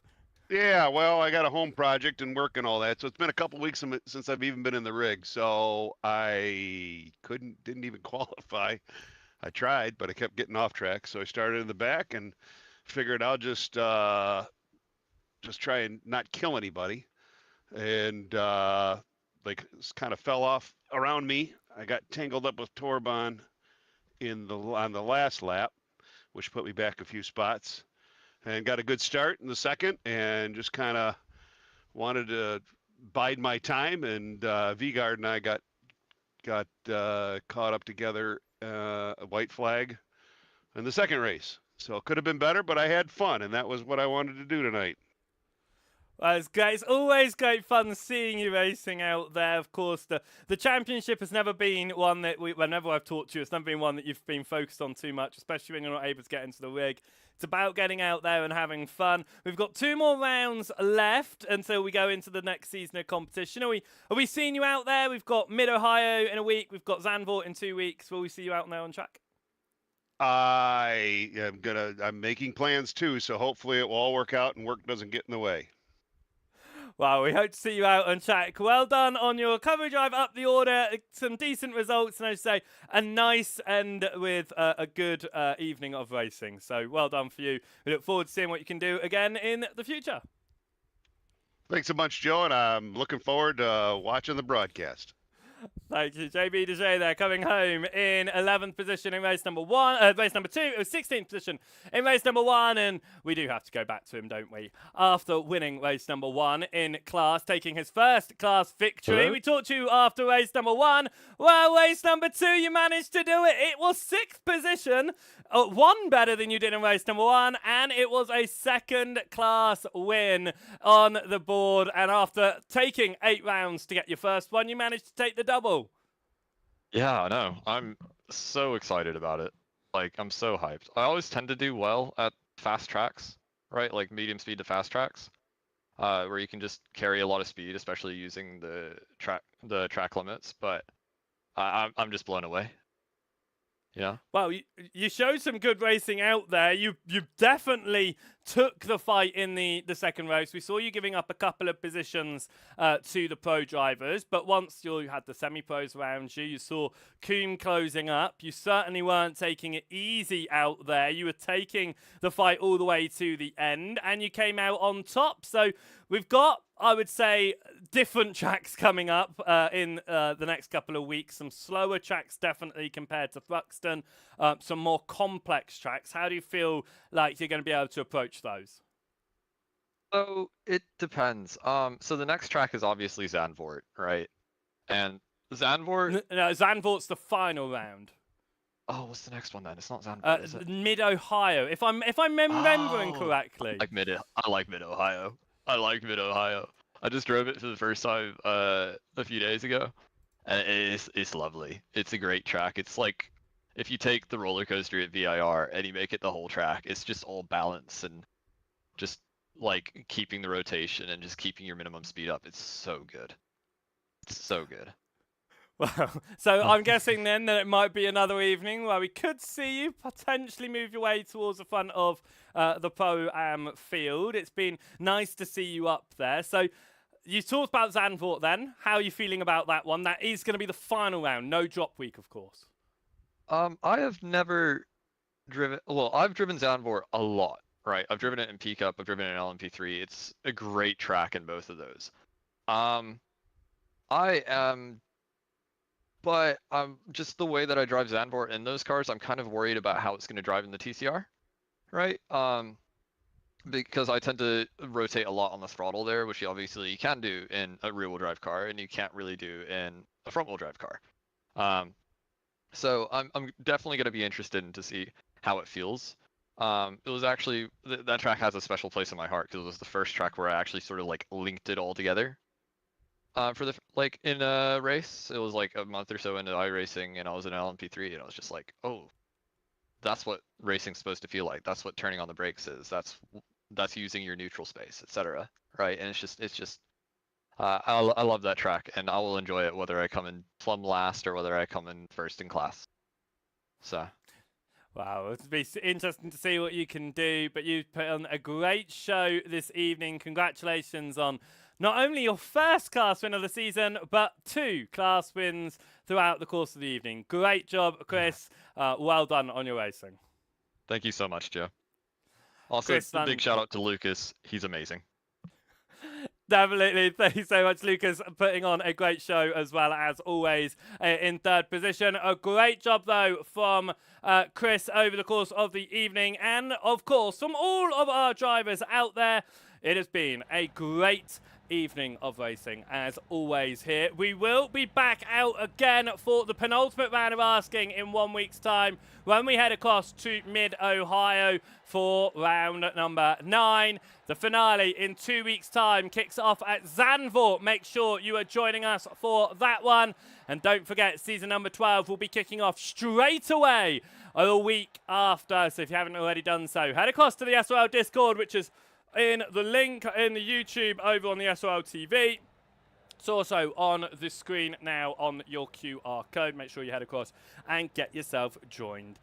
Yeah, well, I got a home project and work and all that, so it's been a couple weeks since I've even been in the rig, so I didn't even qualify. I tried, but I kept getting off track, so I started in the back and figured I'll just try and not kill anybody, and like kind of fell off around me. I got tangled up with Torban on the last lap, which put me back a few spots. And got a good start in the second, and just kind of wanted to bide my time. And Vigard and I got caught up together, a white flag in the second race. So it could have been better, but I had fun, and that was what I wanted to do tonight. Well, it's great. It's always great fun seeing you racing out there. Of course, the championship has never been one that whenever I've talked to you, it's never been one that you've been focused on too much, especially when you're not able to get into the rig. It's about getting out there and having fun. We've got 2 more rounds left until we go into the next season of competition. Are we seeing you out there? We've got Mid-Ohio in a week. We've got Zandvoort in 2 weeks. Will we see you out there on track? I'm making plans too, so hopefully it will all work out and work doesn't get in the way. Well, we hope to see you out on track. Well done on your coverage drive up the order. Some decent results, and I say a nice end with a good evening of racing. So well done for you. We look forward to seeing what you can do again in the future. Thanks a bunch, Joe, and I'm looking forward to watching the broadcast. Thank you, JB Dejay there, coming home in 11th position in race number 1. Race number 2, it was 16th position in race number 1, and we do have to go back to him, don't we? After winning race number 1 in class, taking his first class victory. Hello? We talked to you after race number 1. Well, race number 2, you managed to do it. It was 6th position, 1 better than you did in race number 1, and it was a second class win on the board. And after taking 8 rounds to get your first one, you managed to take the double. Yeah, I know. I'm so excited about it. Like, I'm so hyped. I always tend to do well at fast tracks, right? Like medium speed to fast tracks, where you can just carry a lot of speed, especially using the track limits. But I'm just blown away. Yeah. Well, you showed some good racing out there. You definitely took the fight in the second race. We saw you giving up a couple of positions to the pro drivers, but once you had the semi-pros around you, you saw Coombe closing up. You certainly weren't taking it easy out there. You were taking the fight all the way to the end, and you came out on top. So we've got, I would say, different tracks coming up in the next couple of weeks. Some slower tracks, definitely, compared to Thruxton. Some more complex tracks. How do you feel like you're going to be able to approach those? So it depends. So the next track is obviously Zandvoort, right? And Zandvoort. No, Zandvoort's the final round. Oh, what's the next one then? It's not Zandvoort, is it? Mid-Ohio, if I'm remembering Oh, correctly. I like Mid-Ohio. I like Mid-Ohio. I just drove it for the first time a few days ago, and it's lovely. It's a great track. It's like if you take the roller coaster at VIR and you make it the whole track, it's just all balance and just like keeping the rotation and just keeping your minimum speed up. It's so good. It's so good. Well, so I'm guessing then that it might be another evening where we could see you potentially move your way towards the front of the Pro-Am field. It's been nice to see you up there. So you talked about Zandvoort then. How are you feeling about that one? That is going to be the final round. No drop week, of course. I have never driven. Well, I've driven Zandvoort a lot, right? I've driven it in P Cup. I've driven it in LMP3. It's a great track in both of those. I am. But just the way that I drive Zandvoort in those cars, I'm kind of worried about how it's going to drive in the TCR, right? Because I tend to rotate a lot on the throttle there, which obviously you can do in a rear-wheel drive car, and you can't really do in a front-wheel drive car. So I'm definitely going to be interested in to see how it feels. It was actually that track has a special place in my heart because it was the first track where I actually sort of like linked it all together. For the like in a race, it was like a month or so into iRacing, and I was in LMP3, and I was just like, oh, that's what racing's supposed to feel like. That's what turning on the brakes is. That's using your neutral space, etc. Right? And it's just I love that track, and I will enjoy it whether I come in plumb last or whether I come in first in class. So. Wow, it'll be interesting to see what you can do, but you've put on a great show this evening. Congratulations on not only your first class win of the season, but 2 class wins throughout the course of the evening. Great job, Chris. Well done on your racing. Thank you so much, Joe. Also, Chris, big shout out to Lucas. He's amazing. Definitely. Thank you so much, Lucas, putting on a great show as well, as always, in third position. A great job, though, from Chris over the course of the evening. And, of course, from all of our drivers out there, it has been a great evening of racing, as always here. We will be back out again for the penultimate round of asking in 1 week's time when we head across to Mid-Ohio for round number 9. The finale in 2 weeks' time kicks off at Zandvoort. Make sure you are joining us for that one. And don't forget, season number 12 will be kicking off straight away a week after. So if you haven't already done so, head across to the SRL Discord, which is in the link in the YouTube over on the SRL TV. It's also on the screen now on your QR code. Make sure you head across and get yourself joined.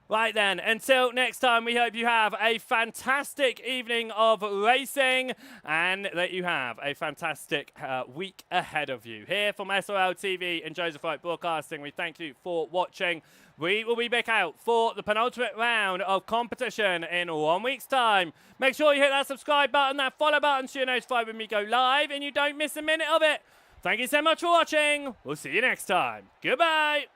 Right then, until next time, we hope you have a fantastic evening of racing and that you have a fantastic week ahead of you. Here from SRL TV and Joseph Wright Broadcasting, we thank you for watching. We will be back out for the penultimate round of competition in 1 week's time. Make sure you hit that subscribe button, that follow button, so you're notified when we go live and you don't miss a minute of it. Thank you so much for watching. We'll see you next time. Goodbye.